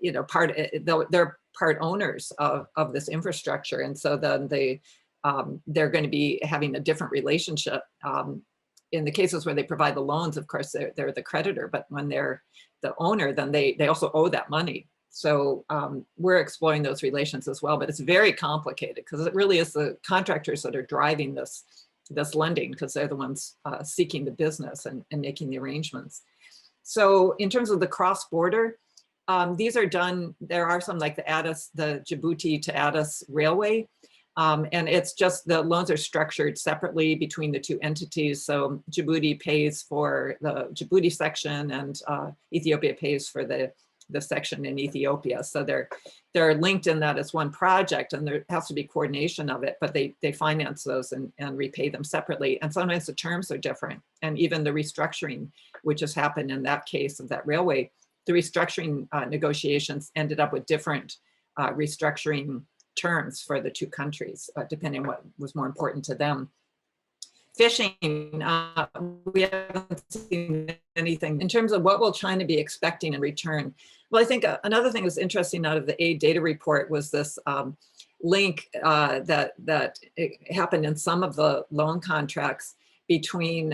S2: they're part owners of this infrastructure. And so then they're going to be having a different relationship. In the cases where they provide the loans, of course, they're the creditor, but when they're the owner, then they also owe that money. So we're exploring those relations as well, but it's very complicated because it really is the contractors that are driving this lending, because they're the ones seeking the business and making the arrangements. So in terms of the cross-border, these are done, there are some like the Djibouti to Addis Railway, and it's just the loans are structured separately between the two entities. So Djibouti pays for the Djibouti section, and Ethiopia pays for the section in Ethiopia. So they're linked in that as one project, and there has to be coordination of it, but they finance those and repay them separately. And sometimes the terms are different. And even the restructuring, which has happened in that case of that railway, the restructuring negotiations ended up with different restructuring terms for the two countries, depending on what was more important to them. Fishing, we haven't seen anything. In terms of what will China be expecting in return? Well, I think another thing that's interesting out of the aid data report was this link that happened in some of the loan contracts between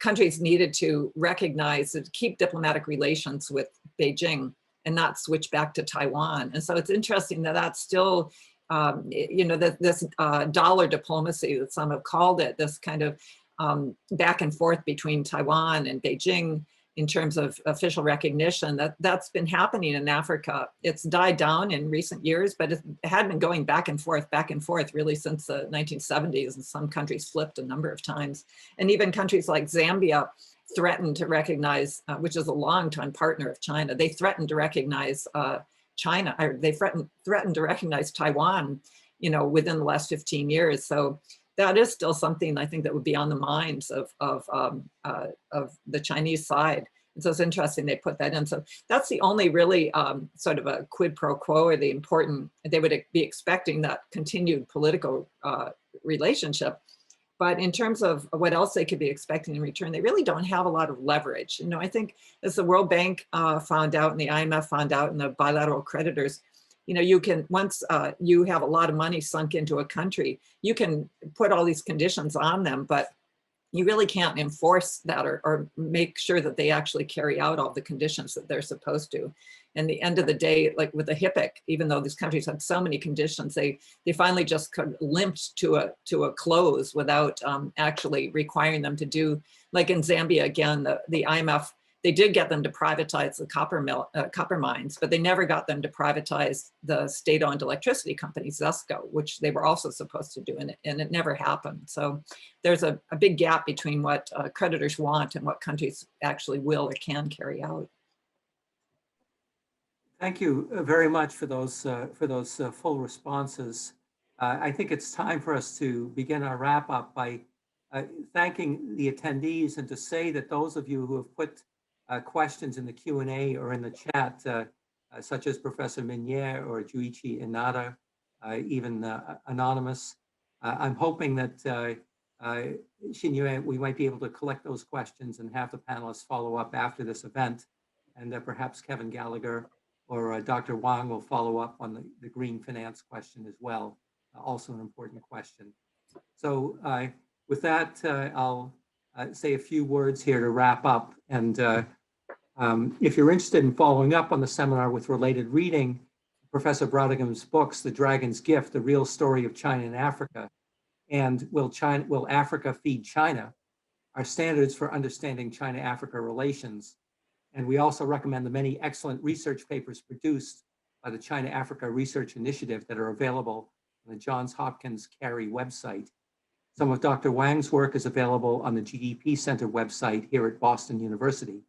S2: countries needed to recognize and keep diplomatic relations with Beijing and not switch back to Taiwan. And so it's interesting that that's still this dollar diplomacy that some have called it, this kind of back and forth between Taiwan and Beijing in terms of official recognition, that's been happening in Africa. It's died down in recent years, but it had been going back and forth really since the 1970s, and some countries flipped a number of times. And even countries like Zambia threatened to recognize, which is a long-time partner of China, they threatened to recognize China, or they threatened to recognize Taiwan, within the last 15 years. So that is still something I think that would be on the minds of the Chinese side. And so it's interesting they put that in. So that's the only really sort of a quid pro quo, or the important, they would be expecting that continued political relationship. But in terms of what else they could be expecting in return, they really don't have a lot of leverage. I think as the World Bank found out, and the IMF found out, and the bilateral creditors, you can, once you have a lot of money sunk into a country, you can put all these conditions on them, but you really can't enforce that or make sure that they actually carry out all the conditions that they're supposed to. And the end of the day, like with the HIPC, even though these countries had so many conditions, they finally just limped to a close without actually requiring them to do, like in Zambia, again, the IMF, they did get them to privatize the copper mines, but they never got them to privatize the state-owned electricity company, ZESCO, which they were also supposed to do, and it never happened. So there's a big gap between what creditors want and what countries actually will or can carry out.
S1: Thank you very much for those full responses. I think it's time for us to begin our wrap up by thanking the attendees, and to say that those of you who have put questions in the Q&A or in the chat, such as Professor Minier or Juichi Inada, even anonymous, I'm hoping that Xinyue, we might be able to collect those questions and have the panelists follow up after this event, and perhaps Kevin Gallagher or Dr. Wang will follow up on the green finance question as well, also an important question. So with that, I'll say a few words here to wrap up. And if you're interested in following up on the seminar with related reading, Professor Brautigam's books, The Dragon's Gift, The Real Story of China and Africa, and Will Africa Feed China, are standards for understanding China-Africa relations. And we also recommend the many excellent research papers produced by the China-Africa Research Initiative that are available on the Johns Hopkins CARI website. Some of Dr. Wang's work is available on the GDP Center website here at Boston University.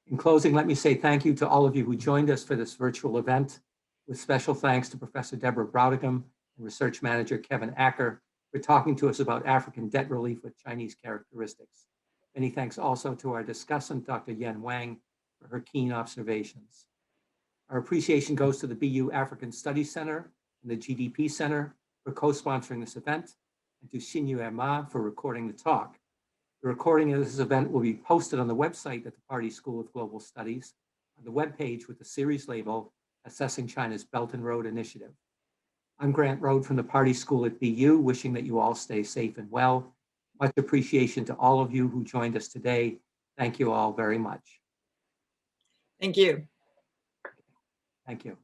S1: In closing, let me say thank you to all of you who joined us for this virtual event, with special thanks to Professor Deborah Brautigam and Research Manager Kevin Acker for talking to us about African debt relief with Chinese characteristics. Many thanks also to our discussant, Dr. Yan Wang, for her keen observations. Our appreciation goes to the BU African Studies Center and the GDP Center for co-sponsoring this event, and to Xinyu Ma for recording the talk. The recording of this event will be posted on the website at the Pardee School of Global Studies on the webpage with the series label, Assessing China's Belt and Road Initiative. I'm Grant Rode from the Pardee School at BU, wishing that you all stay safe and well. Much appreciation to all of you who joined us today. Thank you all very much.
S2: Thank you.
S1: Thank you.